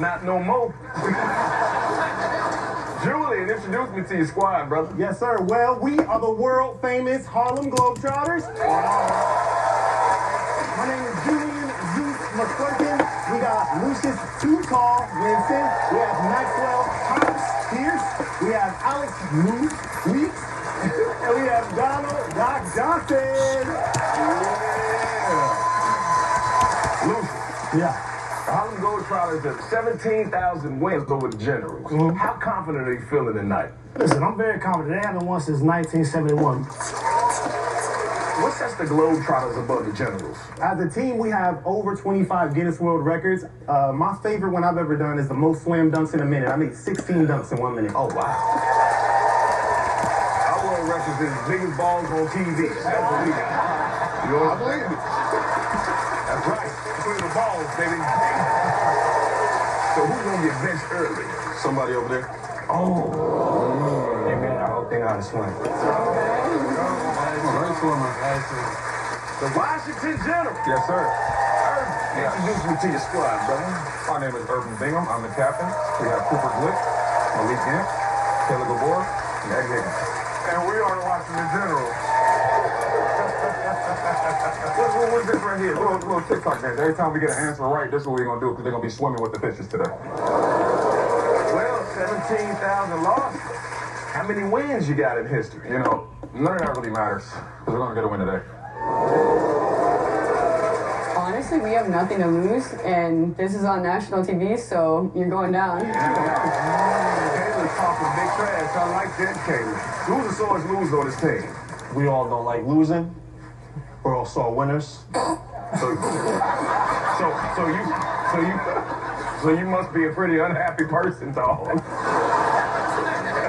Not no more. Julian, introduce me to your squad, brother. Yes, sir. Well, we are the world famous Harlem Globetrotters. My name is Julian Zeus McClurkin. We got Lucius Too Tall Winston. We have Maxwell Thomas Pierce. We have Alex Weeks. And we have Donald Doc Johnson. Yeah. Lucius. Yeah. The Harlem Globetrotters have 17,000 wins over the Generals. How confident are you feeling tonight? Listen, I'm very confident. They haven't won since 1971. What sets the Globetrotters above the Generals? As a team, we have over 25 Guinness World Records. My favorite one I've ever done is the most slam dunks in a minute. I made 16 dunks in 1 minute. Oh, wow. Our world record is as big as balls on TV. That's what we got. You know what I believe it. That's right. Between the balls, baby. So who's going to get benched early? Somebody over there. Oh. Hey, man, I hope they know how to swim. The Washington General. Yes, sir. Urban, introduce me to your squad, brother. My name is Urban Bingham. I'm the captain. We have Cooper Glick, Malik Gant, Taylor Gabor, and Ed Higgins. And we are the Washington Generals. What's this right here? Little TikTok dance. Every time we get an answer right, this is what we're going to do because they're going to be swimming with the fishes today. Well, 17,000 lost. How many wins you got in history? You know, none of that really matters because we're going to get a win today. Honestly, we have nothing to lose, and this is on national TV, so you're going down. Kayla's talking big trash. I like that, Kayla. Who's the sores loser on this team? We all don't like losing. We're all sore winners. So you must be a pretty unhappy person, dog.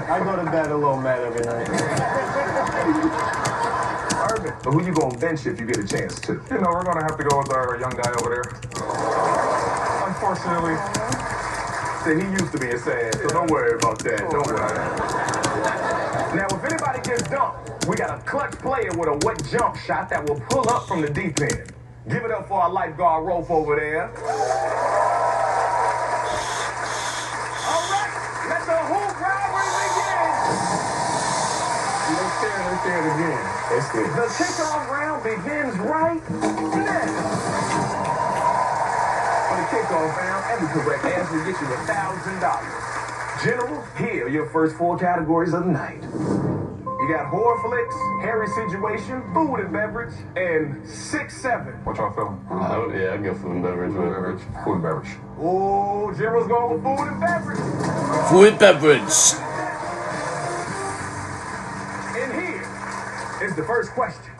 I go to bed a little mad every night. Urban, but who you gonna bench if you get a chance to? You know, we're going to have to go with our young guy over there. Unfortunately. See, he used to be a sad, so don't worry about that. Don't worry. Now, if anybody gets dumped, we got a clutch player with a wet jump shot that will pull up from the deep end. Give it up for our lifeguard rope over there. All right, let the hoop rivalry begin. Let's hear it again. The kickoff round begins right now. For the kickoff round, every correct answer gets you $1,000. General, here are your first 4 categories of the night. You got horror flicks, hairy situation, food and beverage, and 6-7. What y'all feeling? Yeah, I'd go food and beverage. Food and beverage. Oh, General's going with food and beverage. Food and beverage. And here is the first question.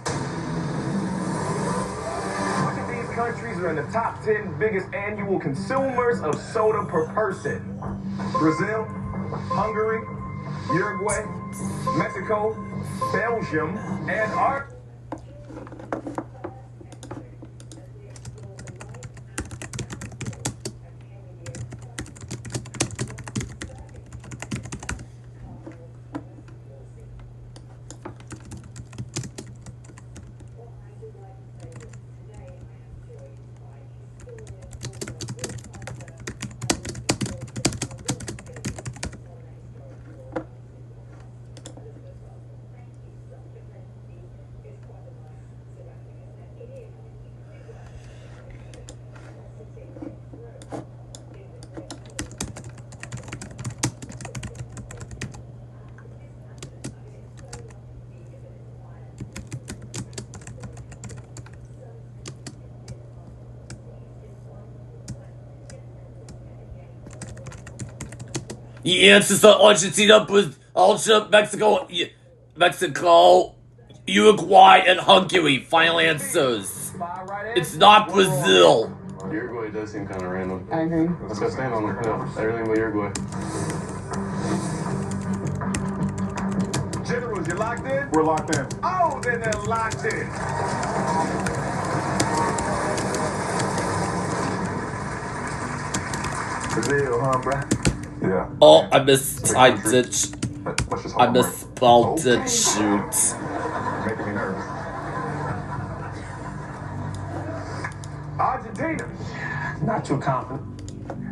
Which of these countries are in the top 10 biggest annual consumers of soda per person? Brazil, Hungary, Uruguay, Mexico, Belgium, and Argentina. The answers are Argentina, Mexico, Uruguay, and Hungary. Final answers. It's not Brazil. Uruguay does seem kind of random. I agree. Let's go stand on it. Yeah, everything but Uruguay. Generals, you locked in? We're locked in. Oh, then they're locked in. Brazil, huh, bruh? Yeah. Oh, I mistyped it. I misspelled it. Shoot. Making me nervous. Argentina. Not too confident.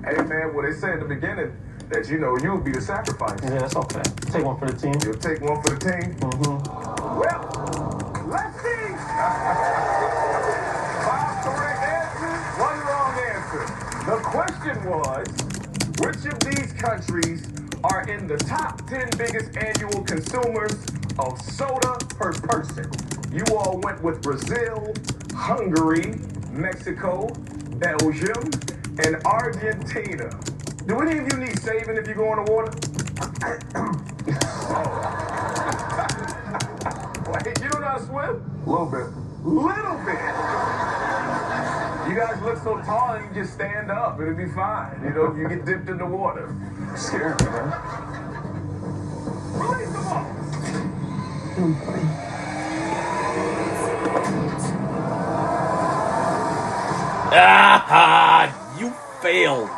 Hey, man, well, they said in the beginning that, you know, you'll be the sacrifice. Yeah, that's okay. Take one for the team. You'll take one for the team? Mm-hmm. Well, let's see. 5 correct answers, 1 wrong answer. The question was, which of these countries are in the top 10 biggest annual consumers of soda per person? You all went with Brazil, Hungary, Mexico, Belgium, and Argentina. Do any of you need saving if you go in the water? Wait, you don't know how to swim? A little bit. Little bit. You guys look so tall and you just stand up. It'll be fine. You know, if you get dipped in the water. Scared me, man. Release the ball. Ah, you failed.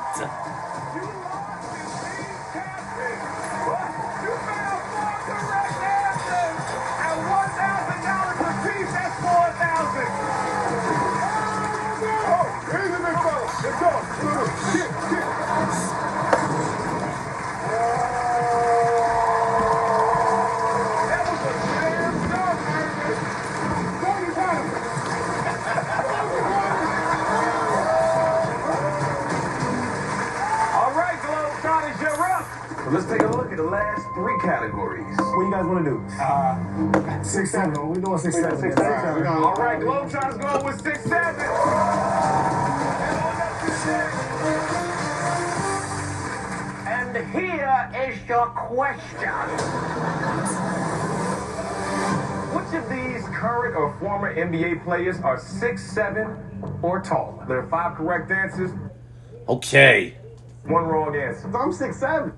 Let's take a look at the last 3 categories. What you guys want to do? 6, 7. We're doing 6, 7. 6, 7. All right, Globetrotters going with 6, 7. And here is your question. Which of these current or former NBA players are 6'7" or taller? There are 5 correct answers. Okay. 1 wrong answer. I'm 6'7".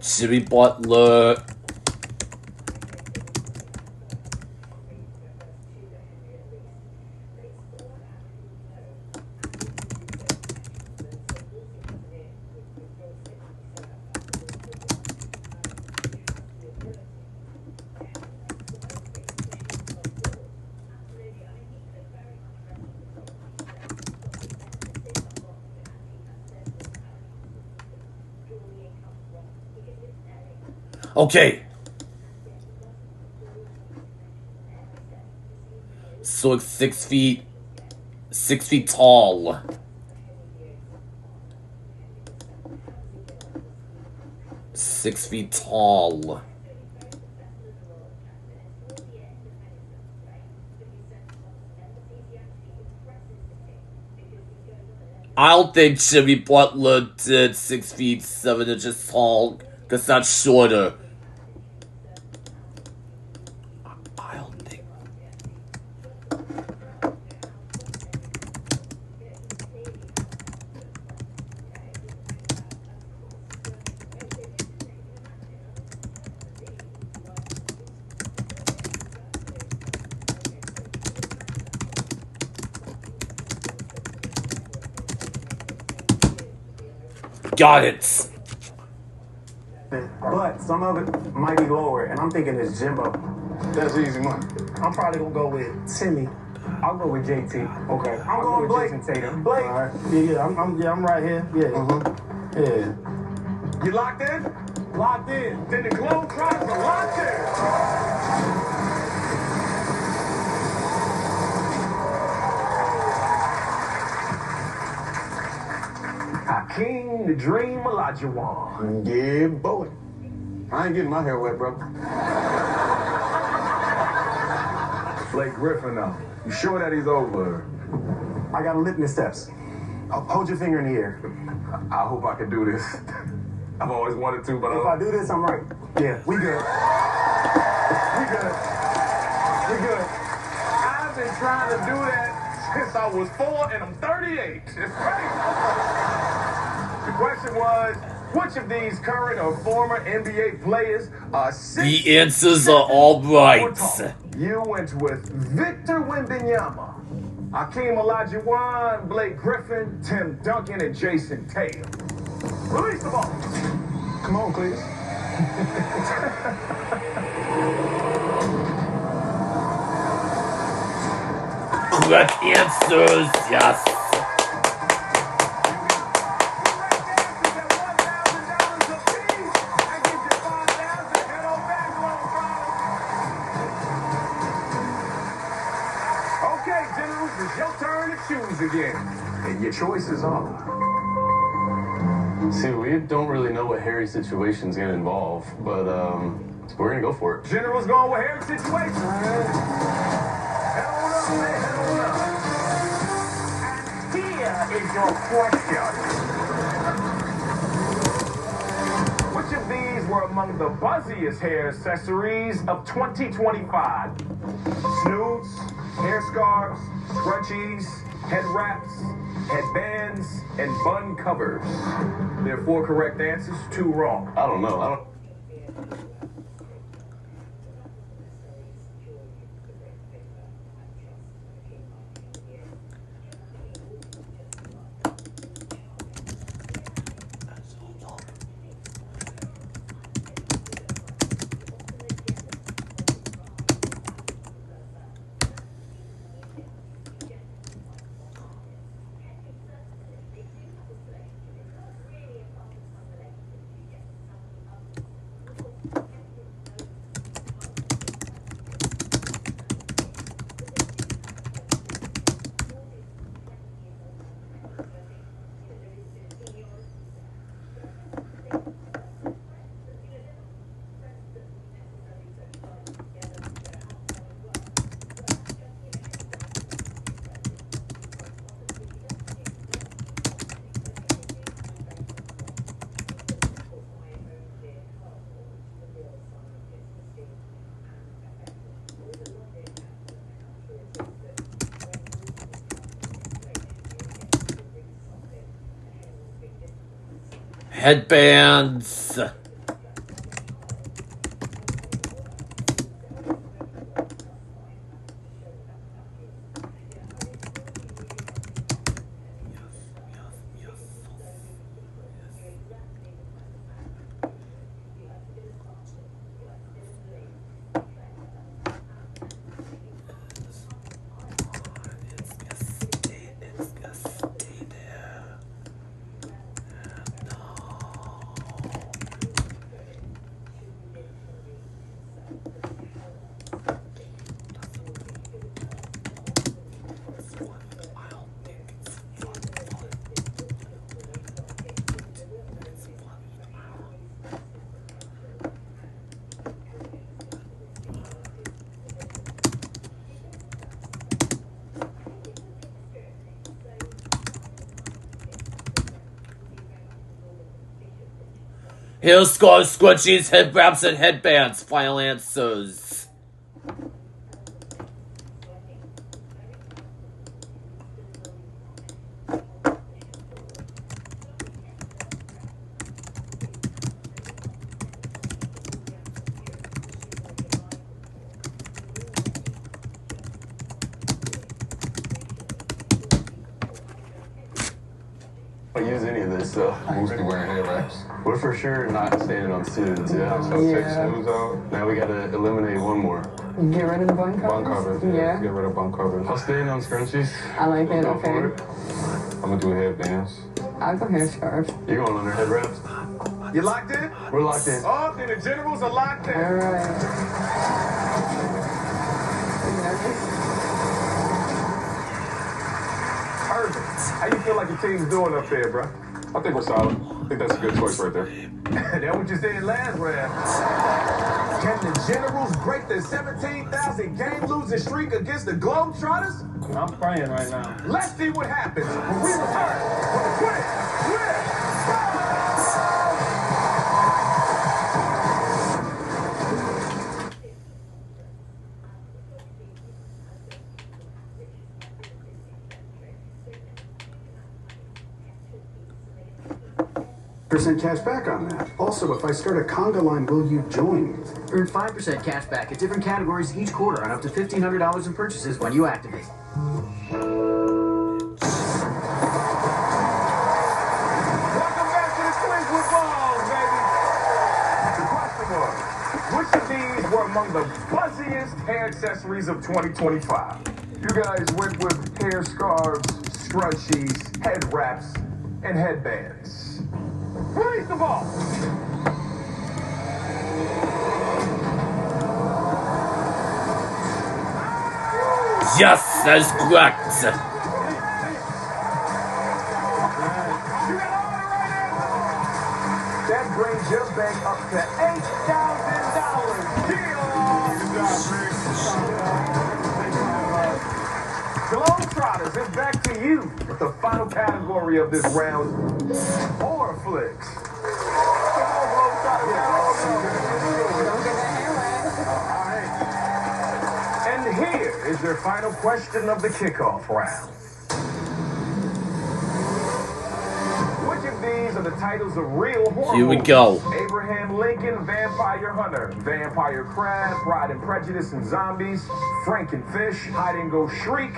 Jimmy Butler. Okay. So it's 6 feet tall. Six feet tall. I don't think Jimmy Butler did 6 feet 7 inches tall, because that's shorter. I don't think. Got it. But some of it might be lower, and I'm thinking it's Jimbo. That's easy money. I'm probably gonna go with Timmy. I'll go with JT. Okay. I'm going with Blake. Jason Tatum. Blake. All right. Yeah, I'm right here. Yeah. Yeah. You locked in? Locked in. Then the Globetrotters are locked in. Hakeem the Dream Olajuwon. Yeah, boy. I ain't getting my hair wet, bro. Blake Griffin, though. You sure that he's over? I got a litmus test. Hold your finger in the air. I hope I can do this. I've always wanted to, but if I do this, I'm right. Yeah, we good. We good. We good. I've been trying to do that since I was 4 and I'm 38. It's crazy. The question was, which of these current or former NBA players are 6'? The answers are all right. You went with Victor Wembanyama, Hakeem Olajuwon, Blake Griffin, Tim Duncan, and Jason Tatum. Release the ball. Come on, please. Correct answers, yes. It's your turn to choose again. And your choices are. See, we don't really know what Harry's situation's gonna involve, but we're gonna go for it. General's going with Harry's situation. Head on up, man. Head on up. And here is your question. Which of these were among the buzziest hair accessories of 2025? Snoods, hair scarves, scrunchies, head wraps, headbands, and bun covers. There are 4 correct answers, 2 wrong. I don't know. Headbands. Hair scarves, scrunchies, head wraps, and headbands. Final answers. I don't use any of this, so. Who's be wearing head wraps? We're for sure not standing on suits, yeah. So take the shoes out. Now we gotta eliminate one more. Get rid of the bun covers? Bun covers. Yeah. Get rid of bun covers. I'll stand on scrunchies. I like it, Go for okay. it. I'm gonna do headbands. I'll go hair scarf. You're going under head wraps? You locked in? We're locked in. Oh, then the generals are locked in. All right. Perfect. How you feel like your team's doing up there, bro? I think we're solid. I think that's a good choice right there. That's what you said last round. Can the Generals break their 17,000 game losing streak against the Globetrotters? I'm praying right now. Let's see what happens when we return for the quick with % cash back on that. Also, if I start a conga line, will you join? Earn 5% cash back at different categories each quarter on up to $1,500 in purchases when you activate. Welcome back to the quiz with balls, baby. The question was, which of these were among the buzziest hair accessories of 2025? You guys went with hair scarves, scrunchies, head wraps, and headbands. Release the ball. Yes, that is correct. That brings your bank up to $8,000. Globetrotters, it's back to you with the final category of this round, horror flicks. And here is your final question of the kickoff round. Which of these are the titles of real horror Here we movies? go. Abraham Lincoln, Vampire Hunter, Vampire Crab, Pride and Prejudice and Zombies, Frankenfish, Hide and Go Shriek.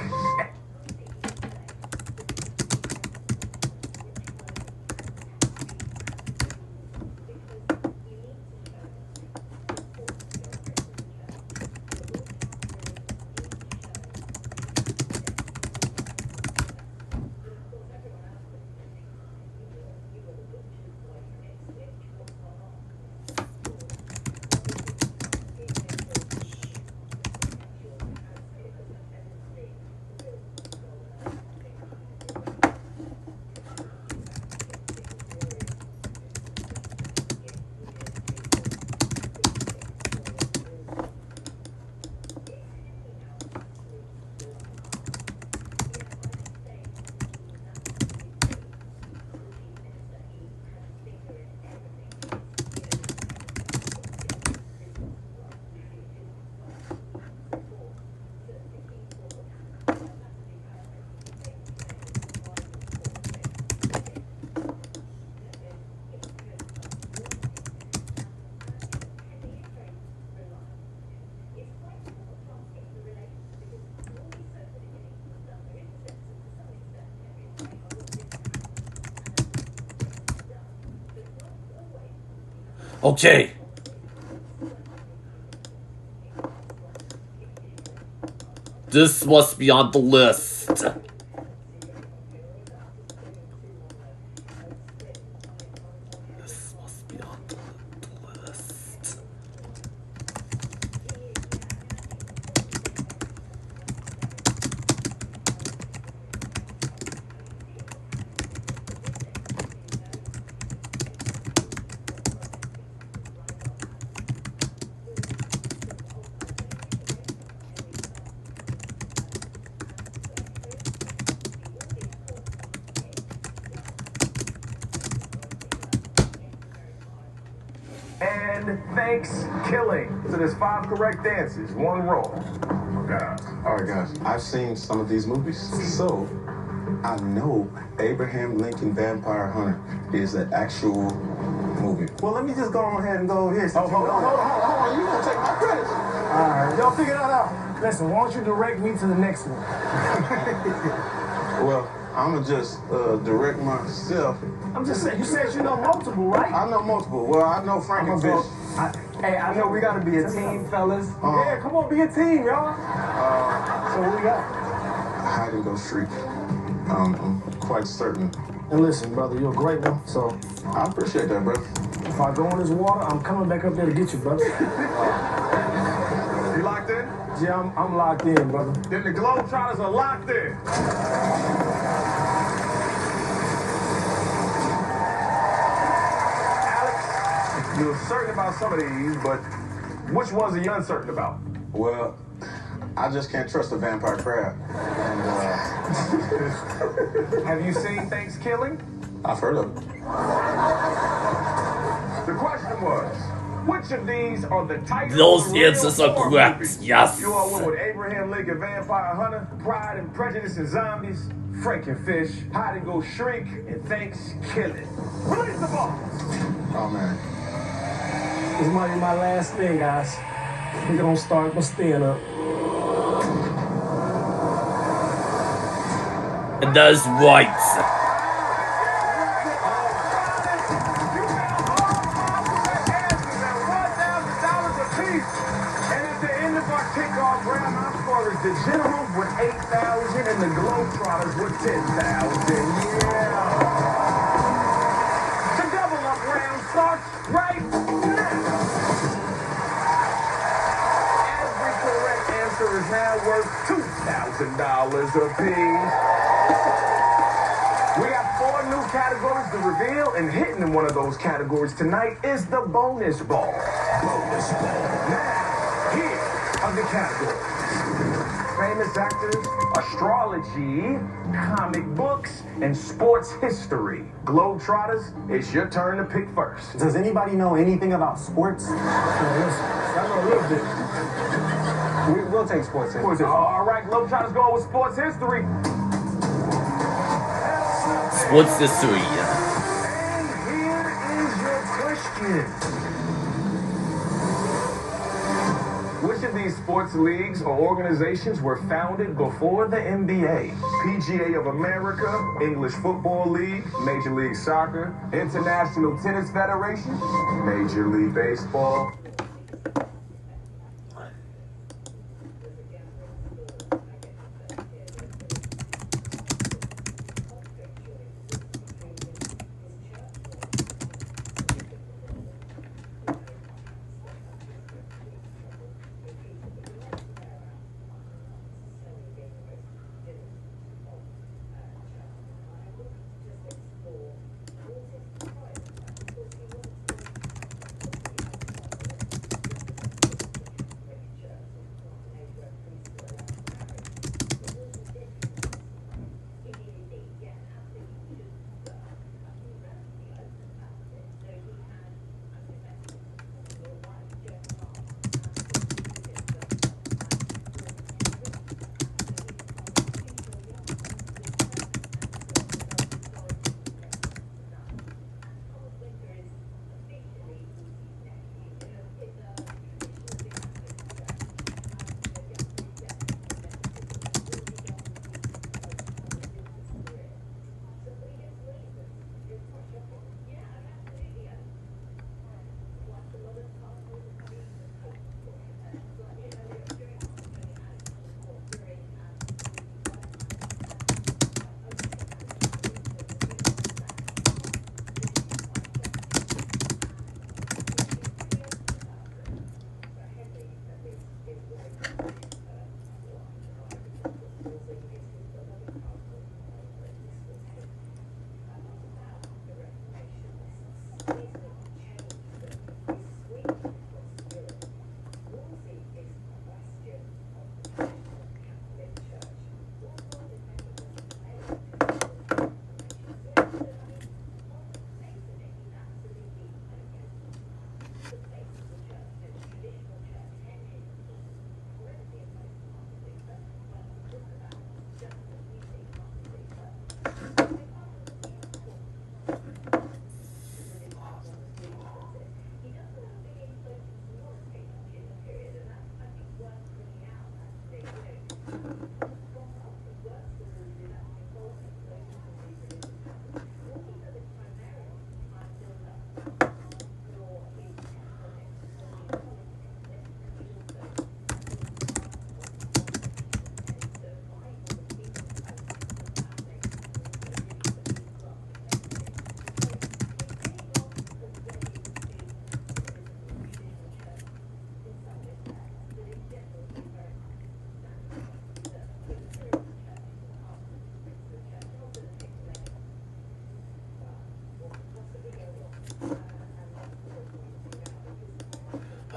Okay. This must be on the list. This must be on the list. and Thanksgiving. So there's 5 correct answers, 1 wrong. Oh, God. All right, guys. I've seen some of these movies, so I know Abraham Lincoln Vampire Hunter is an actual movie. Well, let me just go ahead and go here. Hold on. You gonna take my credit? All right, y'all figure that out. Listen, why don't you direct me to the next one? Well, I'm gonna just direct myself. I'm just saying, you said you know multiple, right? I know multiple. Well, I know Frankenfish. Hey, I know we gotta be a team, fellas. Yeah, come on, be a team, y'all. So what we got? Hide and go streak. I'm quite certain. And listen, brother, you're a great one, so I appreciate that, bro. if I go in this water, I'm coming back up there to get you, brother. You locked in? Yeah, I'm locked in, brother. Then the Globetrotters are locked in. Alex, you're certain about some of these, but which ones are you uncertain about? Well, I just can't trust a vampire crab. And, Have you seen Thanksgiving? I've heard of it. The question was, which of these are the titles Those of real answers are horror correct, movies? yes. You all went with Abraham Lincoln Vampire Hunter, Pride and Prejudice and Zombies, Frankenfish, Hide and Go Shriek, and Thanksgiving. Release the ball! Oh, man. This might be my last thing, guys. We're gonna start my stand up. And that's right. The Generals with 8,000 and the Globetrotters with 10,000. Yeah. The double up round starts right now. Every correct answer is now worth $2,000 apiece. We got 4 new categories to reveal, and hitting in one of those categories tonight is the bonus ball. Bonus ball. Now, here are the categories. Famous actors, astrology, comic books, and sports history. Globetrotters, it's your turn to pick first. Does anybody know anything about sports? Listen, I know a little bit. We'll take sports history. All right, Globetrotters going with sports history. Sports history. And here is your question. Which of these sports leagues or organizations were founded before the NBA? PGA of America, English Football League, Major League Soccer, International Tennis Federation, Major League Baseball.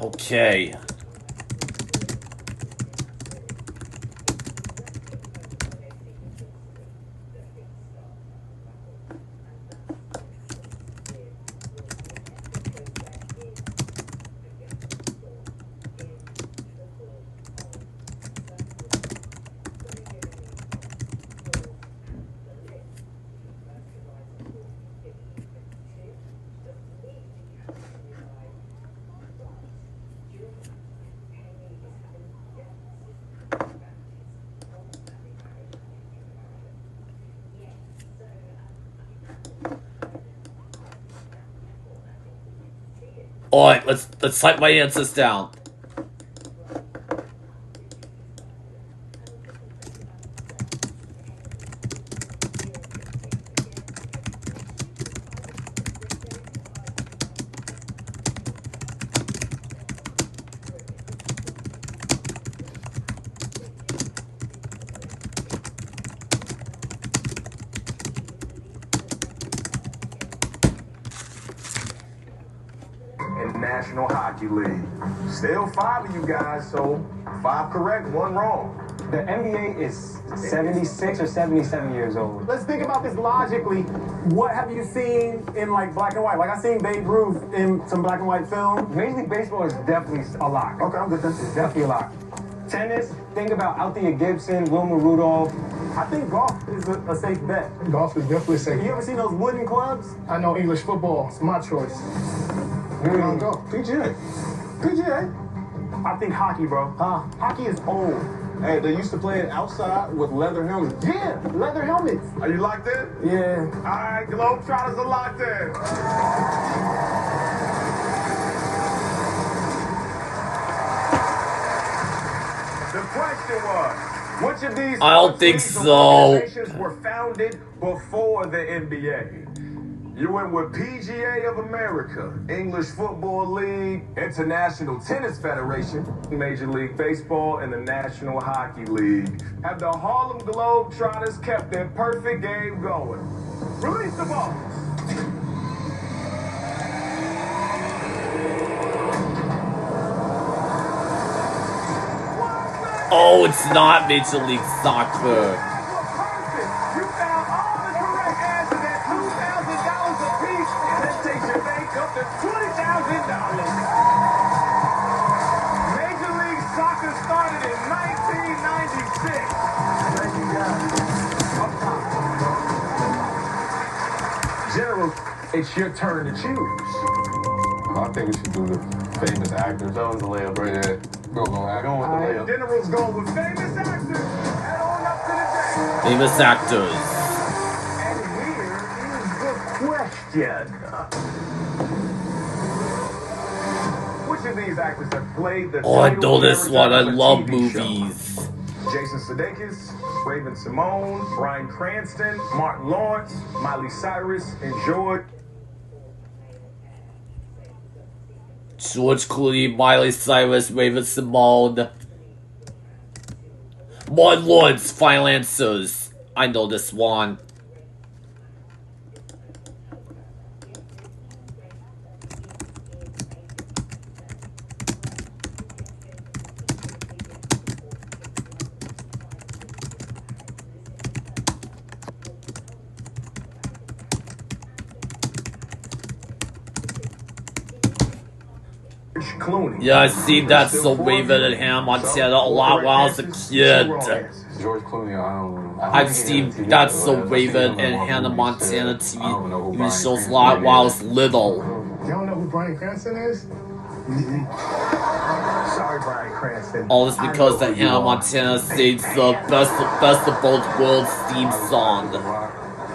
Okay. Alright, let's type my answers down. In National Hockey League. Still 5 of you guys, so 5 correct, 1 wrong. The NBA is 76 or 77 years old. Let's think about this logically. What have you seen in like black and white? Like I seen Babe Ruth in some black and white film. Major League Baseball is definitely a lock. Okay, I'm good then. It's definitely a lock. Tennis, think about Althea Gibson, Wilma Rudolph. I think golf is a safe bet. Golf is definitely safe. You ever seen those wooden clubs? I know English football. It's my choice. Where you gonna go? PGA. PGA? I think hockey, bro. Hockey is old. Hey, they used to play it outside with leather helmets. Yeah, leather helmets. Are you locked in? Yeah. All right, Globetrotters are locked in. The question was, which of these I don't think so. organizations were founded before the NBA? You went with PGA of America, English Football League, International Tennis Federation, Major League Baseball, and the National Hockey League. Have the Harlem Globetrotters kept their perfect game going? Release the ball. Oh, it's not Major League Soccer. It's your turn to choose. I think we should do the famous actors. That one's a layup right there. Go actor. Going with the layup. General's going with famous actors. Head on up to the day. Famous actors. And here is the question. Which of these actors have played the Oh, I know title this one. I character of a love TV show? movies. Jason Sudeikis, Raven Simone, Bryan Cranston, Martin Lawrence, Miley Cyrus, and George. George Clooney, Miley Cyrus, Raven Simone. Martin Lawrence, final answers. I know this one. Clooney. Yeah, I seen that so Raven and Hannah Montana a lot when I was a kid. George Clooney, I've seen that so Raven and Hannah Montana TV shows a lot when I was little. Y'all know who Bryan Cranston is? Sorry, Bryan Cranston. All this because that Hannah Montana sings the best of both worlds theme song.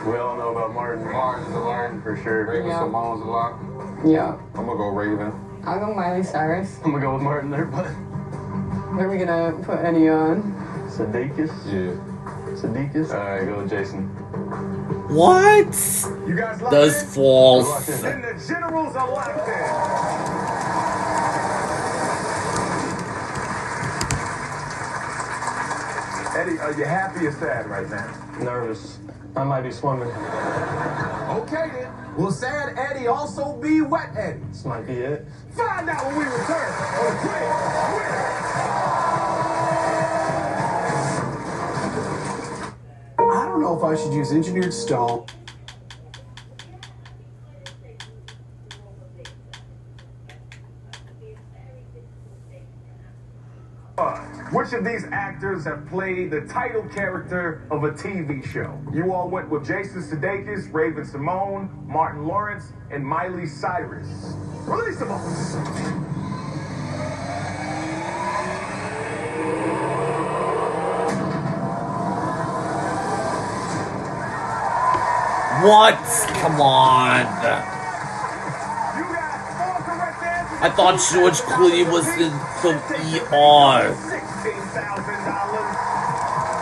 We all know about Martin. Martin's a Martin for sure. Raven Simone's a lock. Yeah. I'm gonna go Raven. I'll go Miley Cyrus. I'm gonna go with Martin there, but What are we gonna put Eddie on? Sudeikis? Yeah. Sudeikis? Alright, go with Jason. What? You guys locked That's in? false. Then the Generals are locked in. Eddie, are you happy or sad right now? Nervous. I might be swimming. Okay then. Will sad Eddie also be wet Eddie? This might be it. Find out when we return. I don't know if I should use engineered stone. Which of these actors have played the title character of a TV show? You all went with Jason Sudeikis, Raven Simone, Martin Lawrence, and Miley Cyrus. Release the votes. What? Come on. I thought George Clooney was in some ER.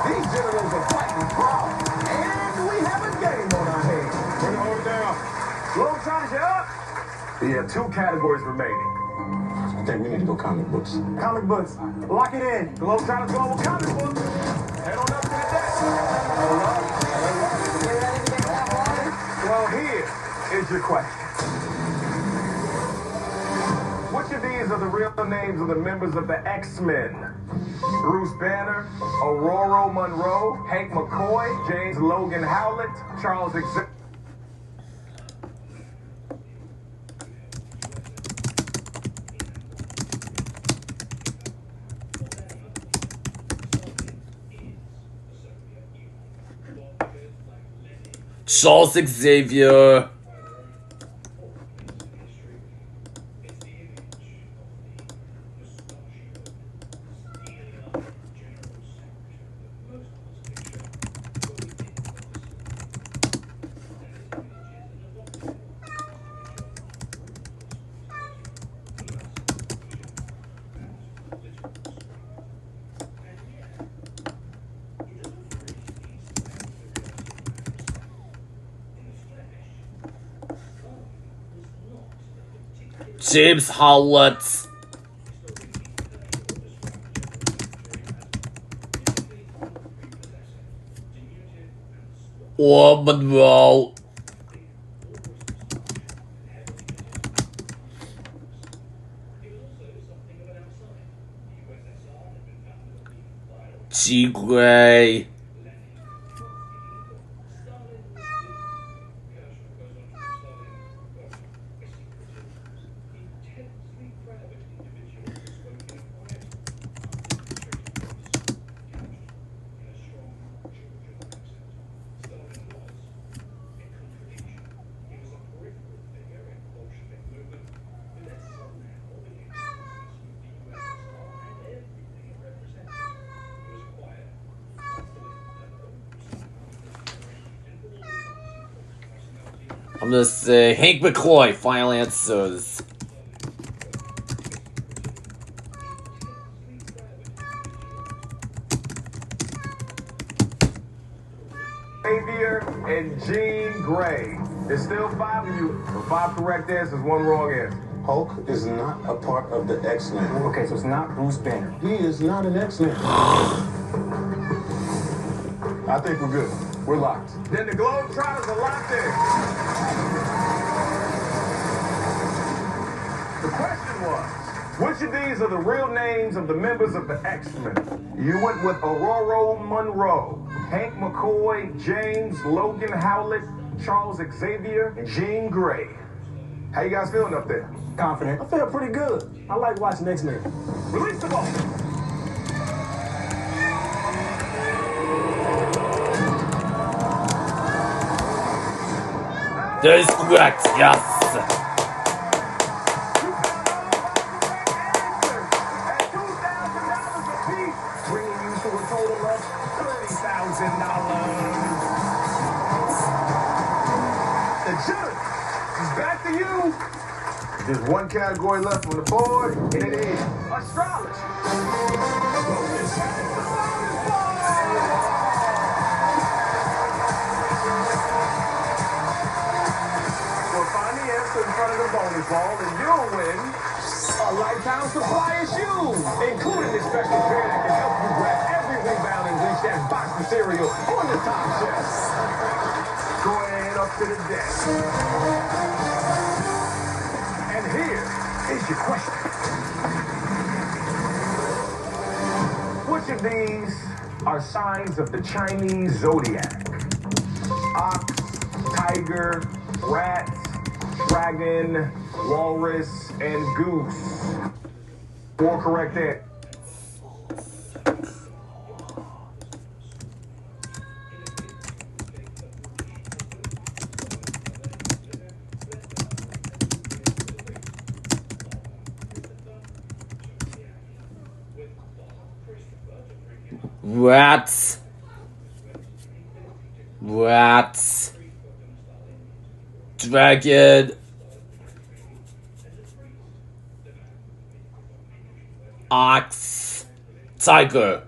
These generals are fighting hard, and we have a game on our hands. We're gonna hold it down. Globetrotters, you up? We have 2 categories remaining. I think we need to go comic books. Comic books. Lock it in. Globetrotters going with comic books. Head on up to the desk. Well, here is your question. Which of these are the real names of the members of the X-Men? Bruce Banner, Aurora Monroe, Hank McCoy, James Logan Howlett, Charles Xavier. Charles Xavier. James Howlett. Or Monroe. G. Gray. I'm gonna say Hank McCoy, final answers. Xavier and Jean Grey. There's still 5 of you, but 5 correct answers, 1 wrong answer. Hulk is not a part of the X-Men. Okay, so it's not Bruce Banner. He is not an X-Men. I think we're good. We're locked. Then the Globetrotters are locked in. The question was, which of these are the real names of the members of the X-Men? You went with Aurora Monroe, Hank McCoy, James Logan Howlett, Charles Xavier, and Jean Grey. How you guys feeling up there? Confident. I feel pretty good. I like watching X-Men. Release the ball. That is correct, yes. Bringing you to a total of $30,000. The jury is back to you. There's 1 category left on the board, and it is astrology. In front of the bonus ball, and you'll win a lifetime supply of shoes, including this special pair that can help you grab every rebound and reach that box of cereal on the top shelf. Go ahead up to the desk. And here is your question. these are signs of the Chinese zodiac? Ox, tiger, rat, dragon, walrus, and goose. Four correct answers. Rats. Rats. Dragon. Ox. Tiger.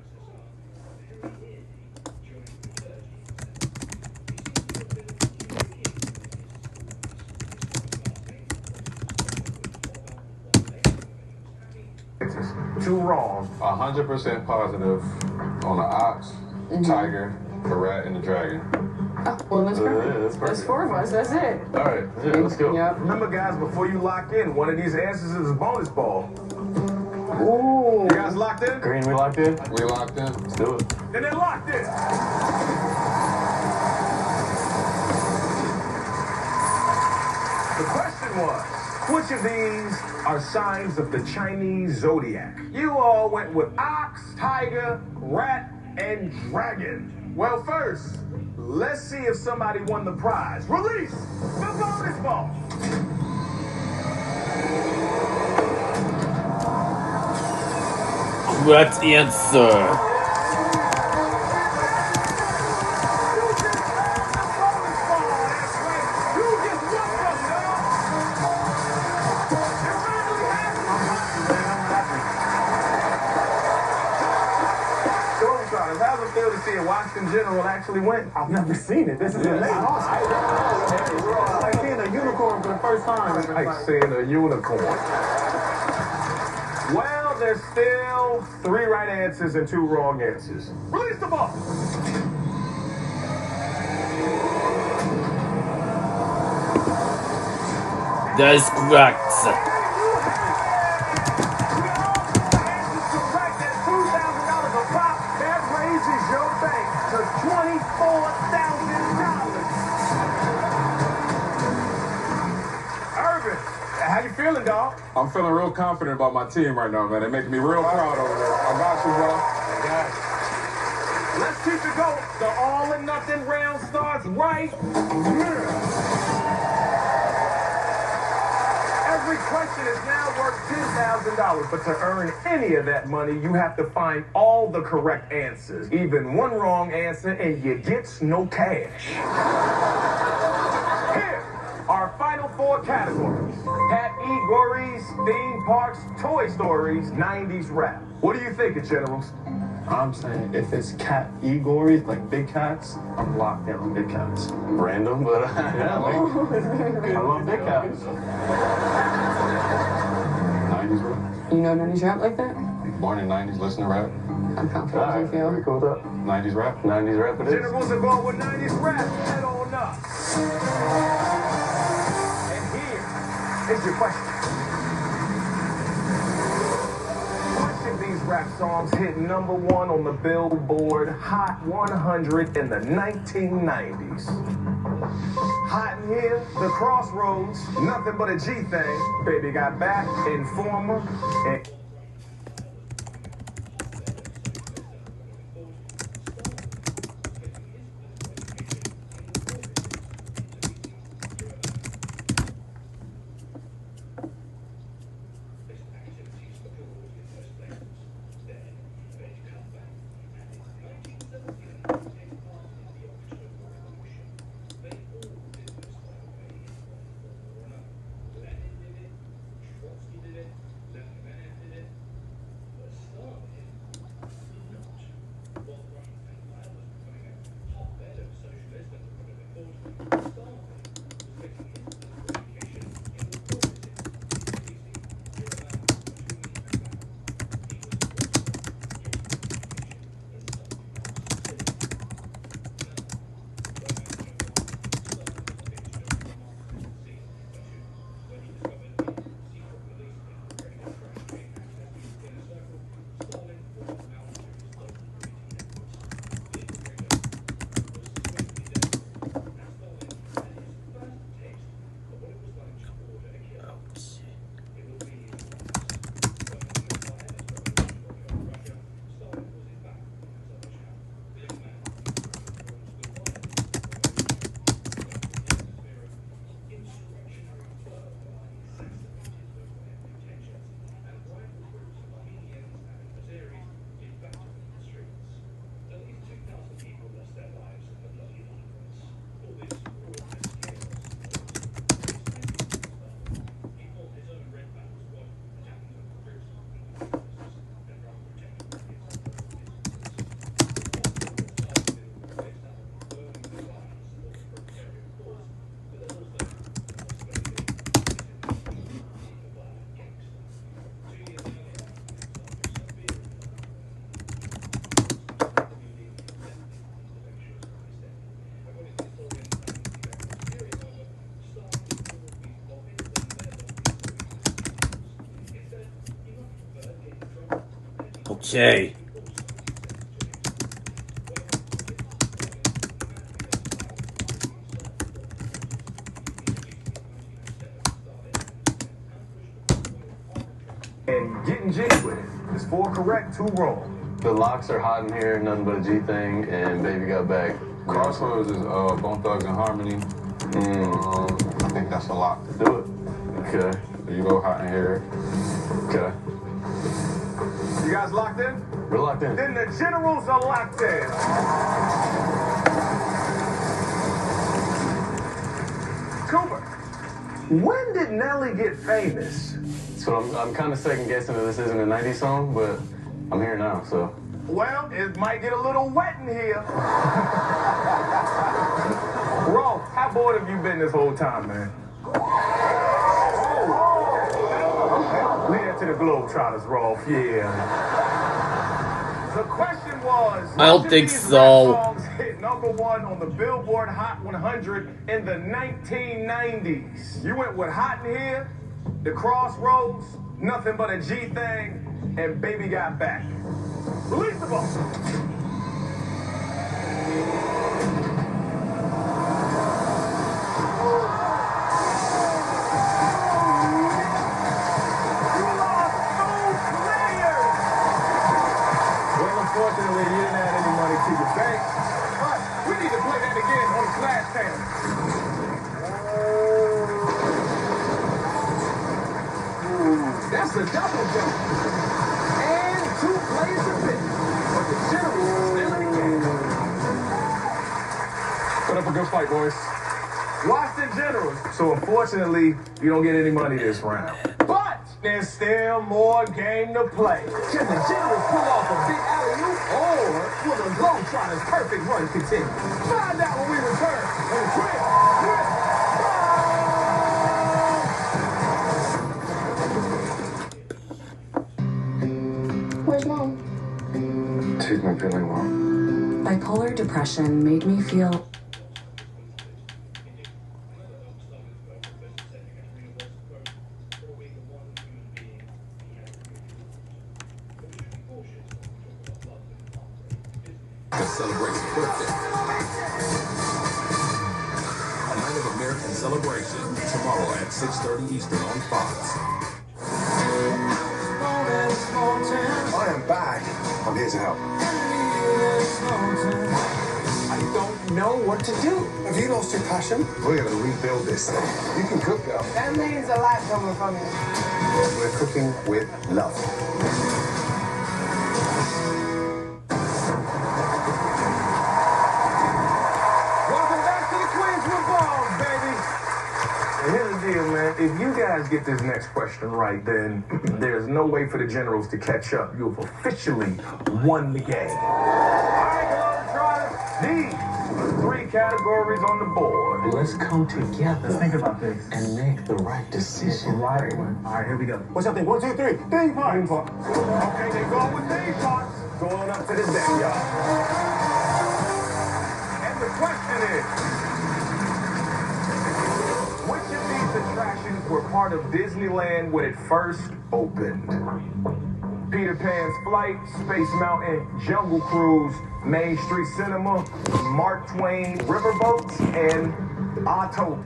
Two wrong. 100% positive on the ox, tiger, the rat, and the dragon. Well, that's perfect. that's That's four of us. That's it. All right, let's go. Yep. Remember, guys, before you lock in, one of these answers is a bonus ball. Ooh. You guys locked in? Green, we locked in? We locked in. Let's do it. And then locked in. The question was, which of these are signs of the Chinese zodiac? You all went with ox, tiger, rat, and dragon. Well, first, let's see if somebody won the prize. Release the bonus ball. Correct answer. How's it feel to see a Washington General actually win? I've never seen it. This is amazing. It's like seeing a unicorn for the first time. It's like seeing a unicorn. Well, there's still 3 right answers and 2 wrong answers. Release the ball. That is correct. How you feeling, dog? I'm feeling real confident about my team right now, man. They're making me real proud over there. I got you, bro. Let's keep it going. The all or nothing round starts right here. Every question is now worth $10,000, but to earn any of that money, you have to find all the correct answers. Even one wrong answer, and you get no cash. Here are final 4 categories: categories, theme parks, Toy Stories, 90s rap. What do you think, Generals? I'm saying if it's categories, like big cats, I'm locked in on big cats. Random, but yeah, I love big cats. 90s rap. You know 90s rap like that? Born in 90s, listen to rap. I'm confident you feel. Pretty cool with that. 90s rap. 90s rap it is. Generals are going with 90s rap. Head on up. And here is your question. These rap songs hit #1 on the Billboard Hot 100 in the 1990s. Hot in here, The Crossroads, Nothing But a G Thing, Baby Got Back, Informer, and Okay. And getting jiggy with it. It's 4 correct, 2 wrong. The locks are hot in here, nothing but a G thing, and baby got back. Crossroads is Bone Thugs and Harmony. I think that's a lock. Do it. Okay. You go hot in here. Okay. You guys locked in? We're locked in. Then the Generals are locked in. Cooper, when did Nelly get famous? So I'm kind of second guessing that this isn't a 90s song, but I'm here now, so. Well, it might get a little wet in here. Rolf, how bored have you been this whole time, man? Leave that to the Globetrotters, Rolf. Yeah. The question was, I don't think so. songs hit #1 on the Billboard Hot 100 in the 1990s. You went with Hot in Here, The Crossroads, Nothing But a G Thing, and Baby Got Back. Release the ball. Unfortunately, you didn't add any money to your bank. But we need to play that again on the flash cam. That's a double jump. And 2 plays a bit. But the Generals are still in the game. Put up a good fight, boys. Washington Generals. So unfortunately, you don't get any money this round. But there's still more game to play. Can the Generals pull off a big alley-oop, or will the Globetrotters' perfect run continue? Find out when we return on Quick Where's Mom? She's not feeling well. Bipolar depression made me feel to celebrate his birthday. A night of American celebration tomorrow at 6:30 Eastern on Fox. I am back. I'm here to help. I don't know what to do. Have you lost your passion? We're going to rebuild this thing. You can cook, girl. That means a lot coming from you. We're cooking with love. Welcome back to the Quiz with Balls, baby. And here's the deal, man. If you guys get this next question right, then there's no way for the Generals to catch up. You've officially won the game. All right, Globetrotters. These are the 3 categories on the board. Let's come together. Let's think about this. And make the right decision. Right one. All right, here we go. What's up, thing? 1, 2, 3. Theme park. Okay, they go with theme parks. Going up to the deck, y'all. And the question is, which of these attractions were part of Disneyland when it first opened? Peter Pan's Flight, Space Mountain, Jungle Cruise, Main Street Cinema, Mark Twain Riverboats, and October.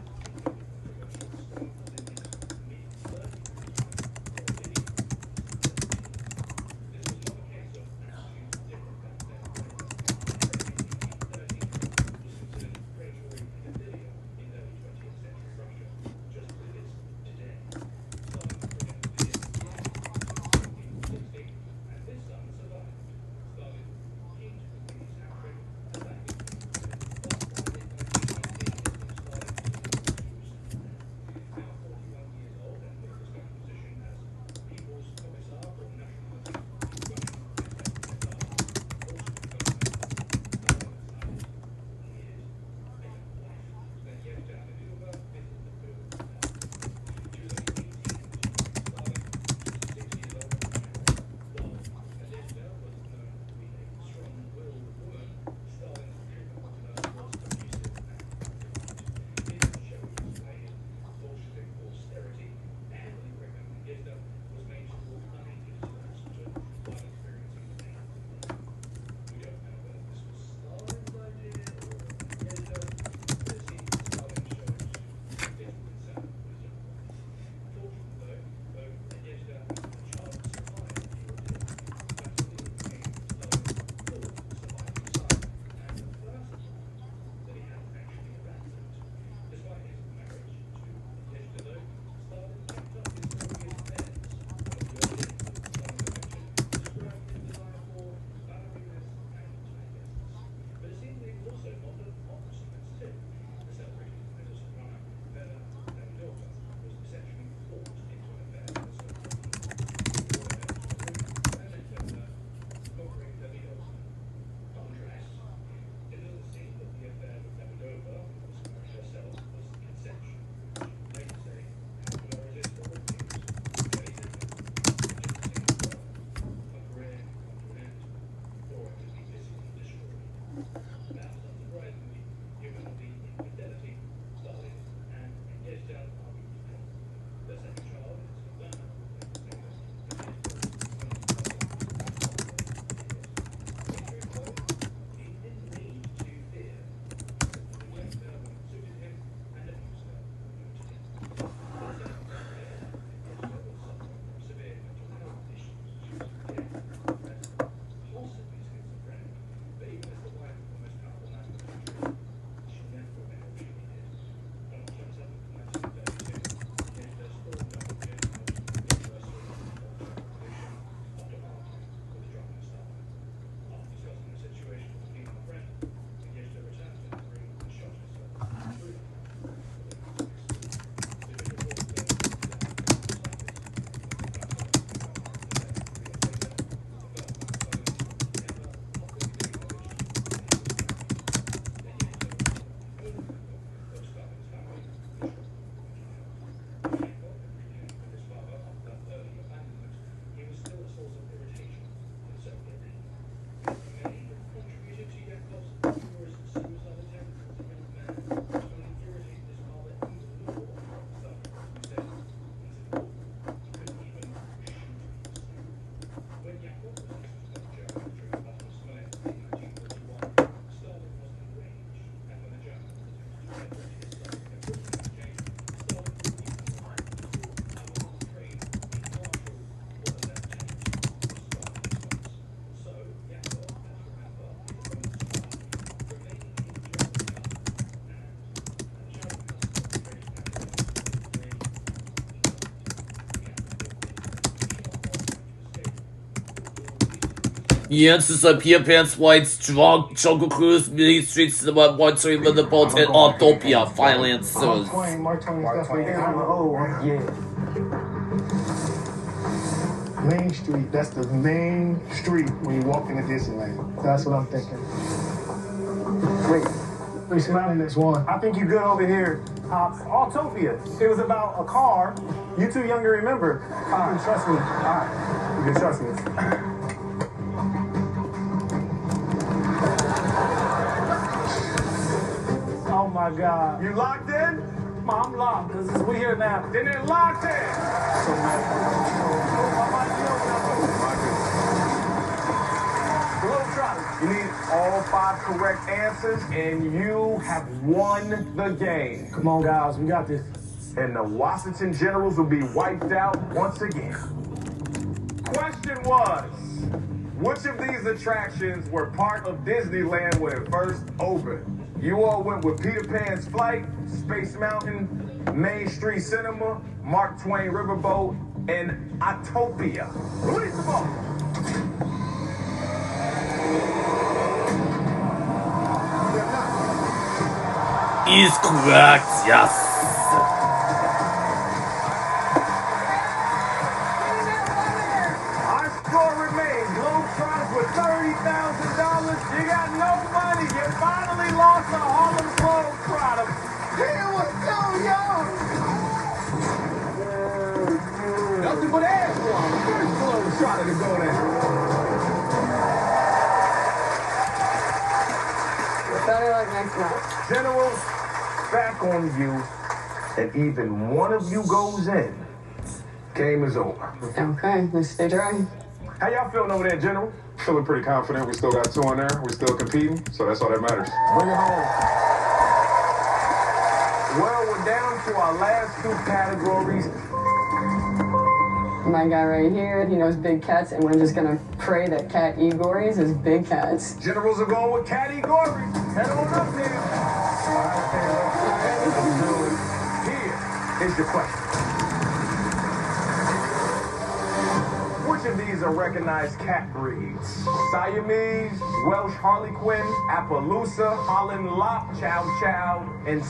The answers are Peter Pan's White, Strong, Jungle Cruise, Mini Street Cinema, Monterey with the Boat, and Autopia. Final answers. Mark Twain is definitely yeah. Main Street, that's the main street when you walk into Disneyland. That's what I'm thinking. Wait, we smiling this one. I think you're good over here. Autopia. It was about a car. You too young to remember. You can trust me. All right. You can trust me. Oh my God. You locked in? I'm locked. We here now. Then they're locked in. You need all 5 correct answers, and you have won the game. Come on, guys. We got this. And the Washington Generals will be wiped out once again. Question was, which of these attractions were part of Disneyland when it first opened? You all went with Peter Pan's Flight, Space Mountain, Main Street Cinema, Mark Twain Riverboat, and Autopia. Release the ball. Is correct, yes. Our score remains. Globetrotters with $30,000. You got no money. You finally lost the Harlem Globetrotter. He was so young. Nothing but ass one. First Globetrotter to go there. Better luck next match. Generals, back on you. And even one of you goes in. Game is over. Okay, let's stay dry. How y'all feeling over there, General? Feeling pretty confident. We still got 2 in there. We're still competing, so that's all that matters. Bring it home. Well, we're down to our last 2 categories. My guy right here, he knows big cats, and we're just gonna pray that Cat Igori's is big cats. Generals are going with Cat Igori. Head on up there. Here is your question. Which of these are recognized cat breeds? Siamese, Welsh Harlequin, Appaloosa, Holland Lop, Chow Chow, and...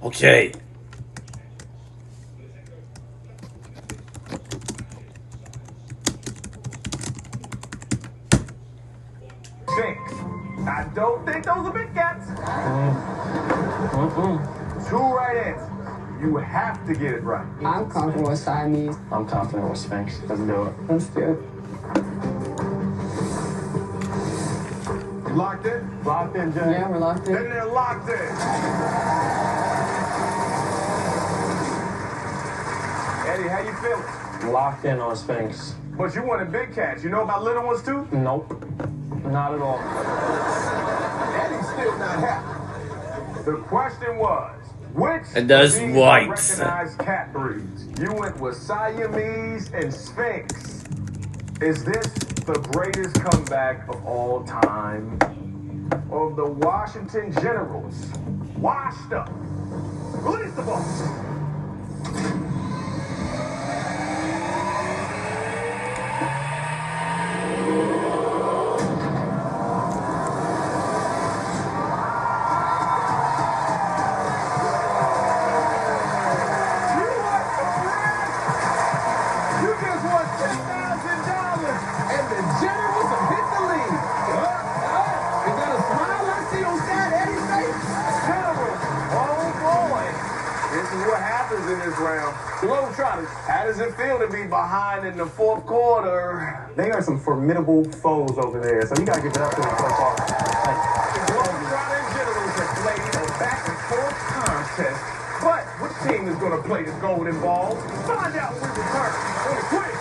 Okay. Sphinx. I don't think those are big cats. 2 right answers. You have to get it right. I'm confident with Siamese. I'm confident with Sphinx. Let's do it. Let's do it. You locked in? Locked in, Jay. Yeah, we're locked in. Then they're locked in. Eddie, how you feeling? Locked in on Sphinx. But you wanted big cats. You know about little ones too? Nope. Not at all. Eddie's still not happy. The question was, which And that's of these right. recognized cat breeds? You went with Siamese and Sphinx. Is this the greatest comeback of all time? Or the Washington Generals. Washed up. Release the ball. In this round, Globetrotters, how does it feel to be behind in the fourth quarter? They are some formidable foes over there, so you gotta give it up to them so far. The Globetrotters Generals have played a back-and-forth contest, but which team is going to play the golden ball? Find out when we return on the quiz.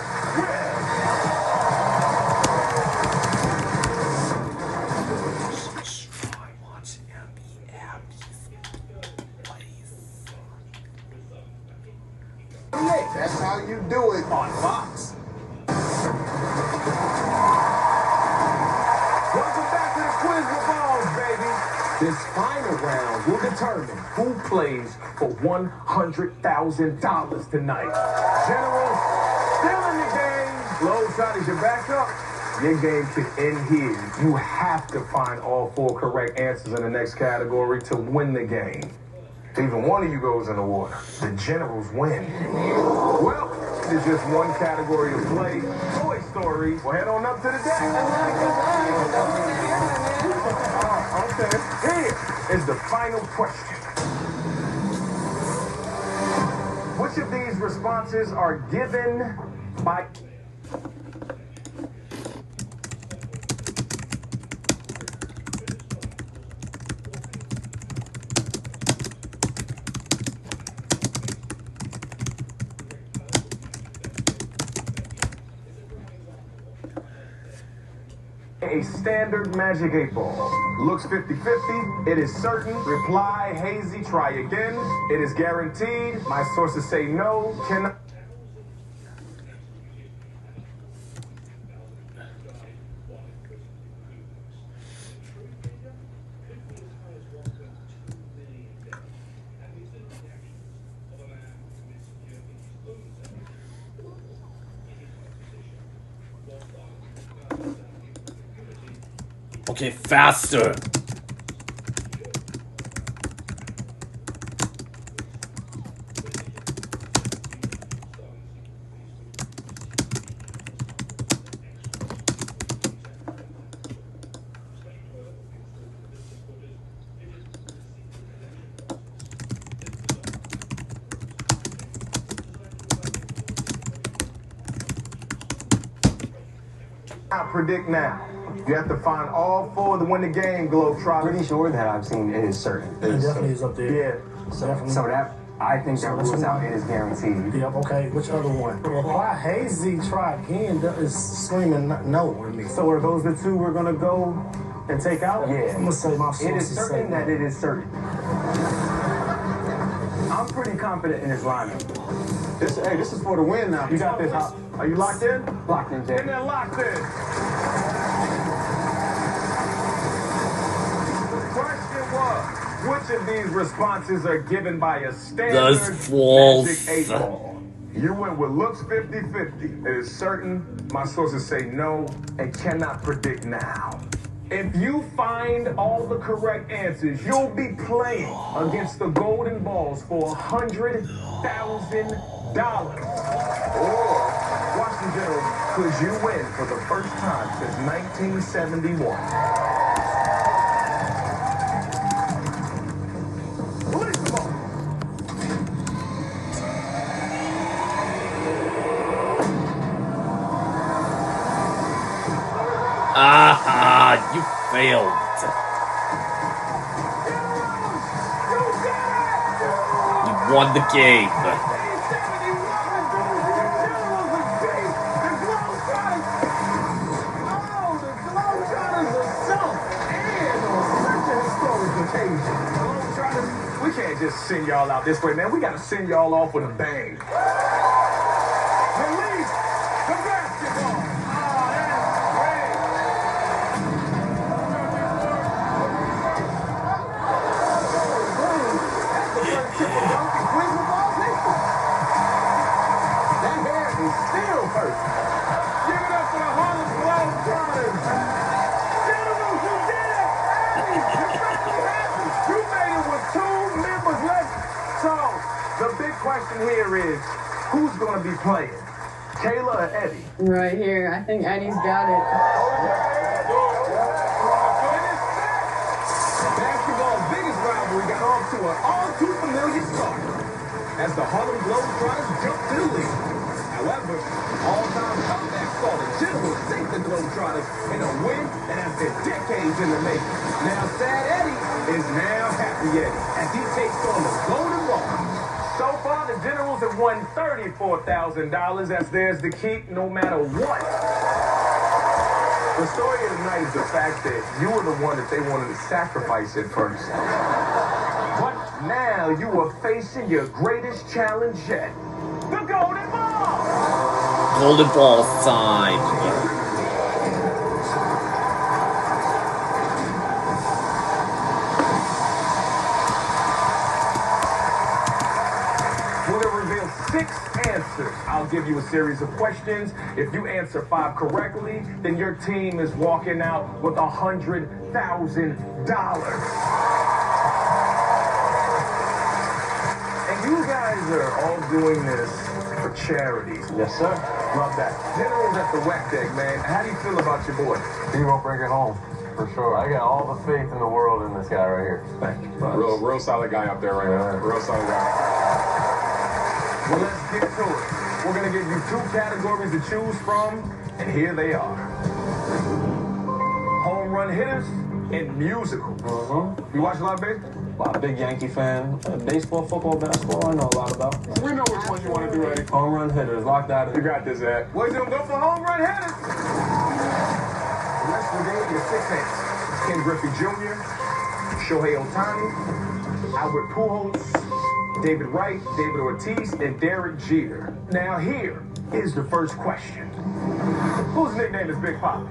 That's how you do it on Fox. Welcome back to the Quiz with Balls, baby. This final round will determine who plays for $100,000 tonight. Generals, still in the game. Globetrotters, you're back up. Your game could end here. You have to find all 4 correct answers in the next category to win the game. If even one of you goes in the water, the Generals win. Well, it's just one category of play. Toy Story. Well, head on up to the deck. Okay. Here is the final question. Which of these responses are given by... a standard Magic 8 ball? Looks 50-50. It is certain. Reply hazy. Try again. It is guaranteed. My sources say no. Cannot. Okay, faster. Predict now. You have to find all 4 to win the game, Globetrotters. Pretty sure that I've seen it is certain. It definitely is up there. Yeah. Definitely. So that, I think that rules out it is guaranteed. Yep, okay. Which other one? Why hazy try again is screaming no with me. So are those the 2 we're gonna go and take out? Yeah. I'm gonna say my sources. It is certain that it is certain. I'm pretty confident in this lineup. This is for the win now. You got this. Are you locked in? Locked in, Jay. And they're locked in. Question was, which of these responses are given by a standard Magic 8 ball? You went with looks 50-50. It is certain. My sources say no and cannot predict now. If you find all the correct answers, you'll be playing against the Golden Balls for $100,000. Or Washington Generals, could you win for the first time since 1971? Ah, you failed. You won the game. We can't just send y'all out this way, man. We got to send y'all off with a bang. Release the basketball. Oh, that's great. So, the big question here is, who's going to be playing? Kayla or Eddie? Right here. I think Eddie's got it. Basketball's biggest rivalry got off to an all-too-familiar start as the Harlem Globetrotters jumped to the lead. However, all-time comeback saw the Generals sink the Globetrotters in a win that has been decades in the making. Now, Sad Eddie is now Happy Eddie as he takes on the Golden Ball. So far, the Generals have won $34,000 as theirs to keep no matter what. The story of the night is the fact that you were the one that they wanted to sacrifice at first. But now you are facing your greatest challenge yet. The Golden Ball! Golden Ball sign. Will it reveal 6 answers? I'll give you a series of questions. If you answer 5 correctly, then your team is walking out with $100,000. You guys are all doing this for charity. Yes, sir. Love that. Generals at the WEC deck, man. How do you feel about your boy? He won't bring it home, for sure. I got all the faith in the world in this guy right here. Thank you. Real solid guy up there right now. Real solid guy. Well, let's get to it. We're going to give you 2 categories to choose from, and here they are. Home run hitters and musicals. You watch a lot of baseball? I'm a big Yankee fan. Baseball, football, basketball, I know a lot about. We know which one you want to do, Eddie. Home run hitters, lock that in. You got this, Ed. Boys, you'll go for home run hitters. Let's reveal your 6 answers. Ken Griffey Jr., Shohei Ohtani, Albert Pujols, David Wright, David Ortiz, and Derek Jeter. Now here is the first question. Whose nickname is Big Papi?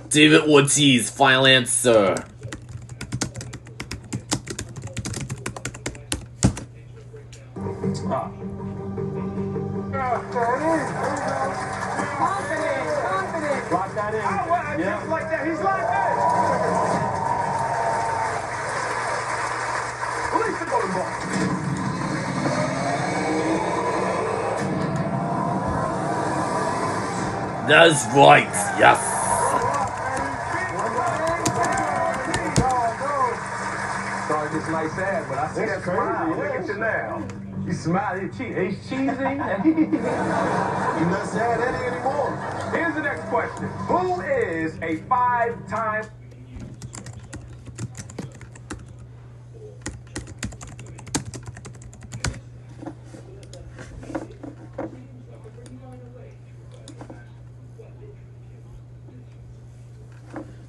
David Ortiz, final answer. Lock that in. Yeah. Just like that. He's locked in. Release the golden ball. That's right, yes. Sorry, this nice ad, but I see that smile. Look at you now. You smile, it's cheesy. You're not sad Eddie anymore. Here's the next question. Who is a 5-time...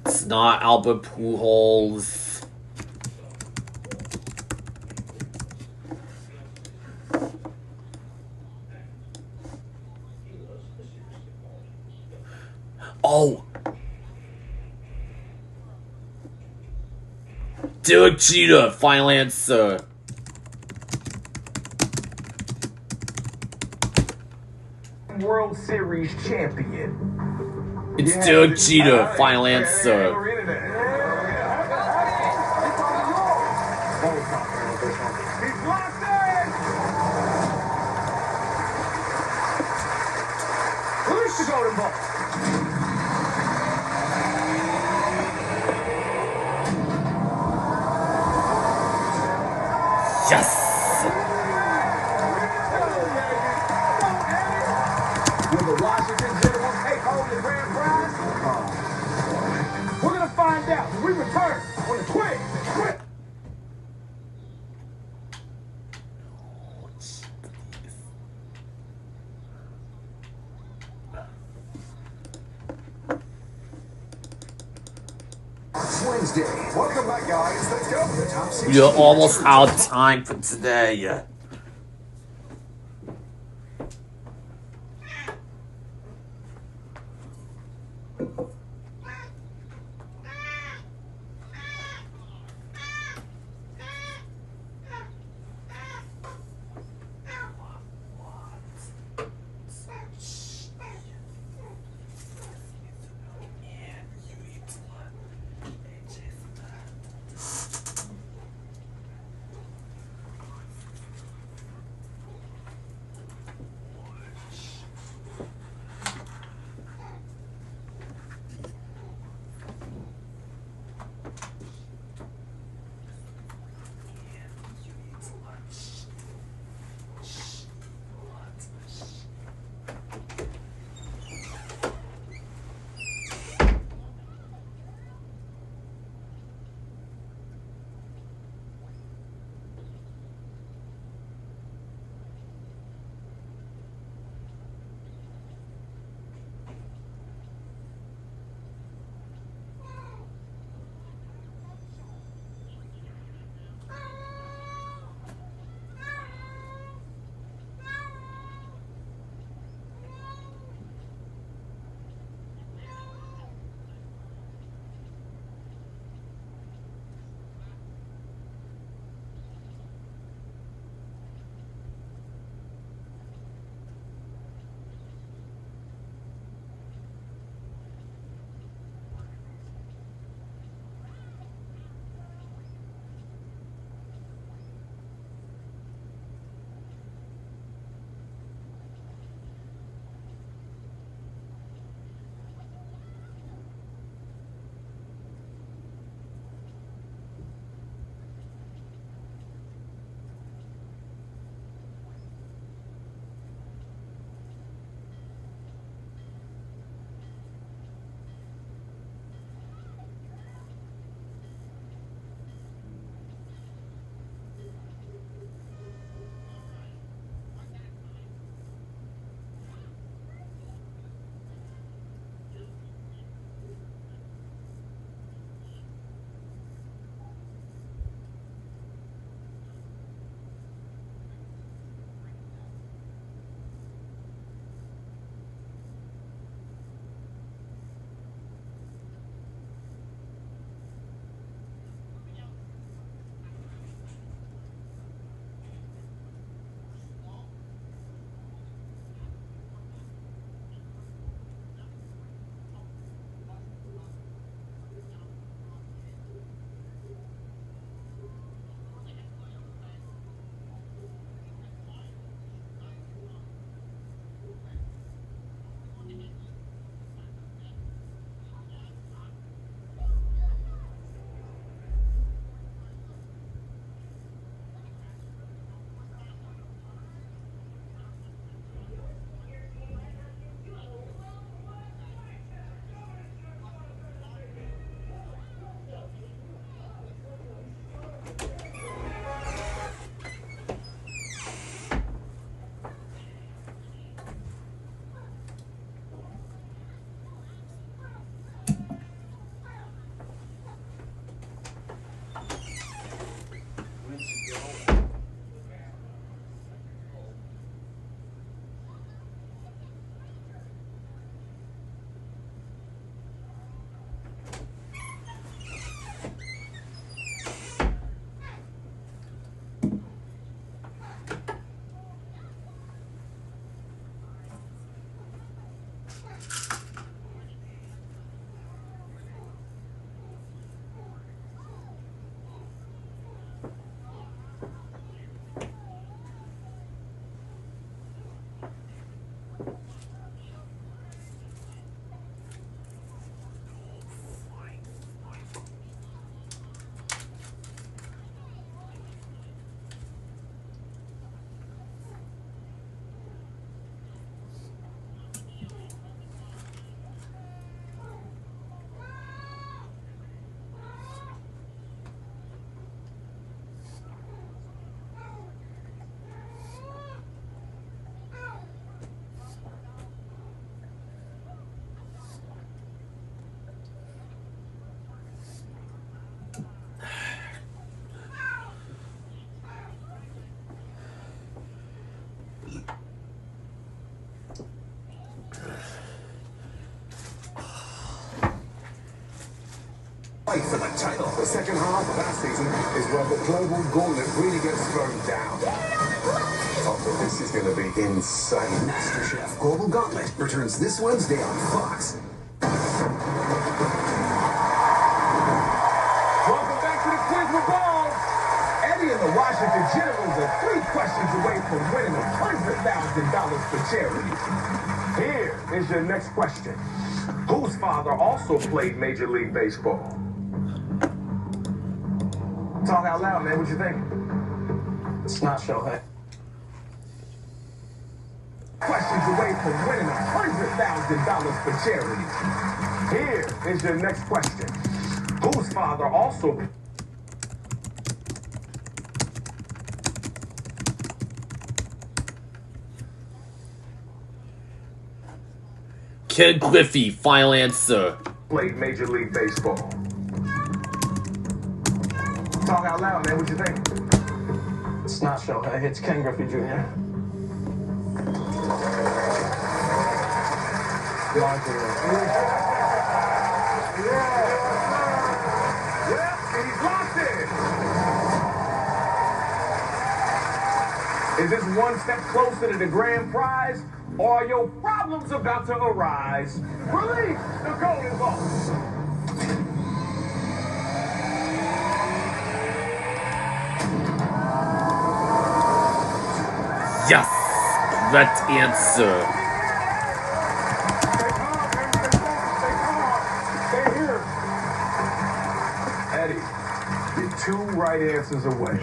It's not Albert Pujols. Oh. Derek Jeter, final answer. World Series champion. It's Derek Jeter, final answer. He's locked in. Release the golden ball. Yes! Will the Washington Generals take home the grand prize? We're going to find out when we return on the quiz. Wednesday. Welcome back, guys. Let's go. The top 6. We're almost out of time for today. Fight for the title. The second half of our season is where the global gauntlet really gets thrown down. Oh, this is going to be insane. MasterChef Global Gauntlet returns this Wednesday on Fox. Welcome back to the Quiz with Balls. Eddie and the Washington Generals are 3 questions away from winning $100,000 for charity. Here is your next question. Whose father also played Major League Baseball? Talk out loud, man. What you think? It's not Shohei. Questions away from winning $100,000 for charity. Here is your next question. Whose father also... Ken Griffey, final answer. Played Major League Baseball. Talk out loud, man. What you think? It's not Shohei. It's Ken Griffey Jr. He's locked in. Is this one step closer to the grand prize, or are your problems about to arise? Release the golden ball. Yes! Correct answer. Stay here. Eddie, you're 2 right answers away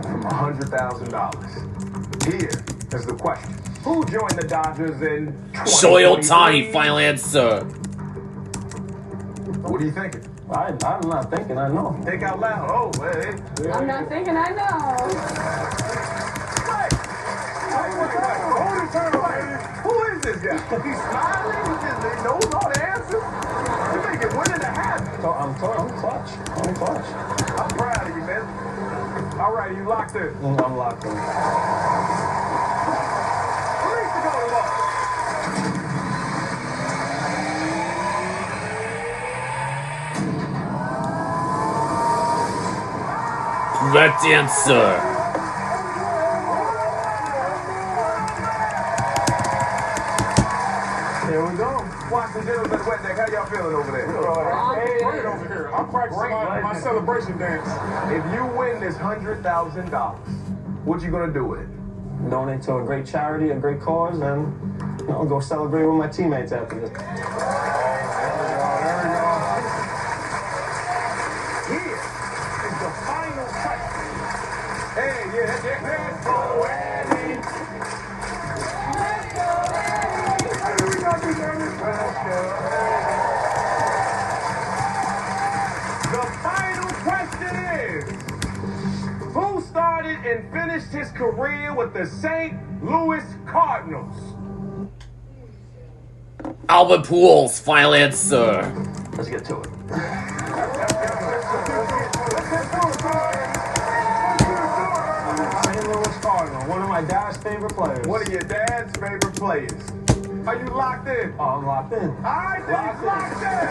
from $100,000. Here is the question. Who joined the Dodgers in 2023? Shohei Ohtani, final answer. What are you thinking? I'm not thinking, I know. Think out loud. Oh, hey. I'm not thinking I know. Who is this guy? He's smiling. He knows all the answers. You make it 1.5. I'm clutch. I'm clutch. I'm proud of you, man. All right, you locked in. I'm locked in. Release the golden ball. Correct answer. Here we go. Washington Generals at Wet Deck. How y'all feeling over there? Great over here. I'm practicing my celebration dance. If you win this $100,000, what you gonna do with it? Donate to a great charity, a great cause, and go celebrate with my teammates after this. Here is the final question. Hey, yeah, let's go, Eddie. Let's go, Eddie. We got this Eddie pressure. The final question is, who started and finished his career with the St. Louis Cardinals? Albert Pujols, final answer. Let's get to it. St. Louis Cardinal, one of my dad's favorite players. One of your dad's favorite players. Are you locked in? Oh, I'm locked in. All right, then he's locked in.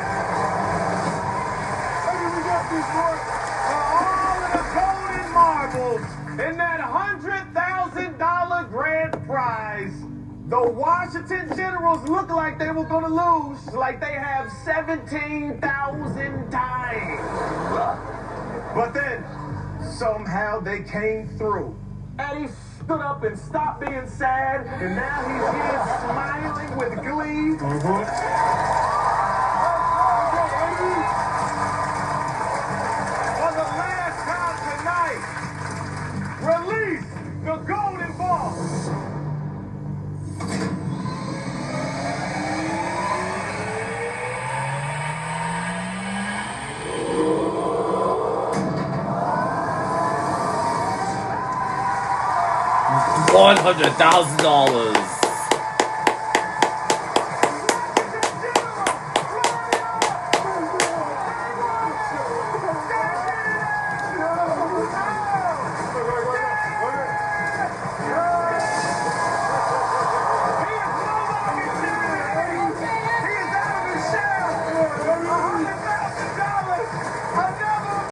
Maybe we got this one. For all of the golden marbles in that $100,000 grand prize, the Washington Generals look like they were going to lose, like they have 17,000 times. But then, somehow they came through. Eddie, stood up and stopped being sad, and now he's here smiling with glee. For the last time tonight, release the golden ball. $100,000.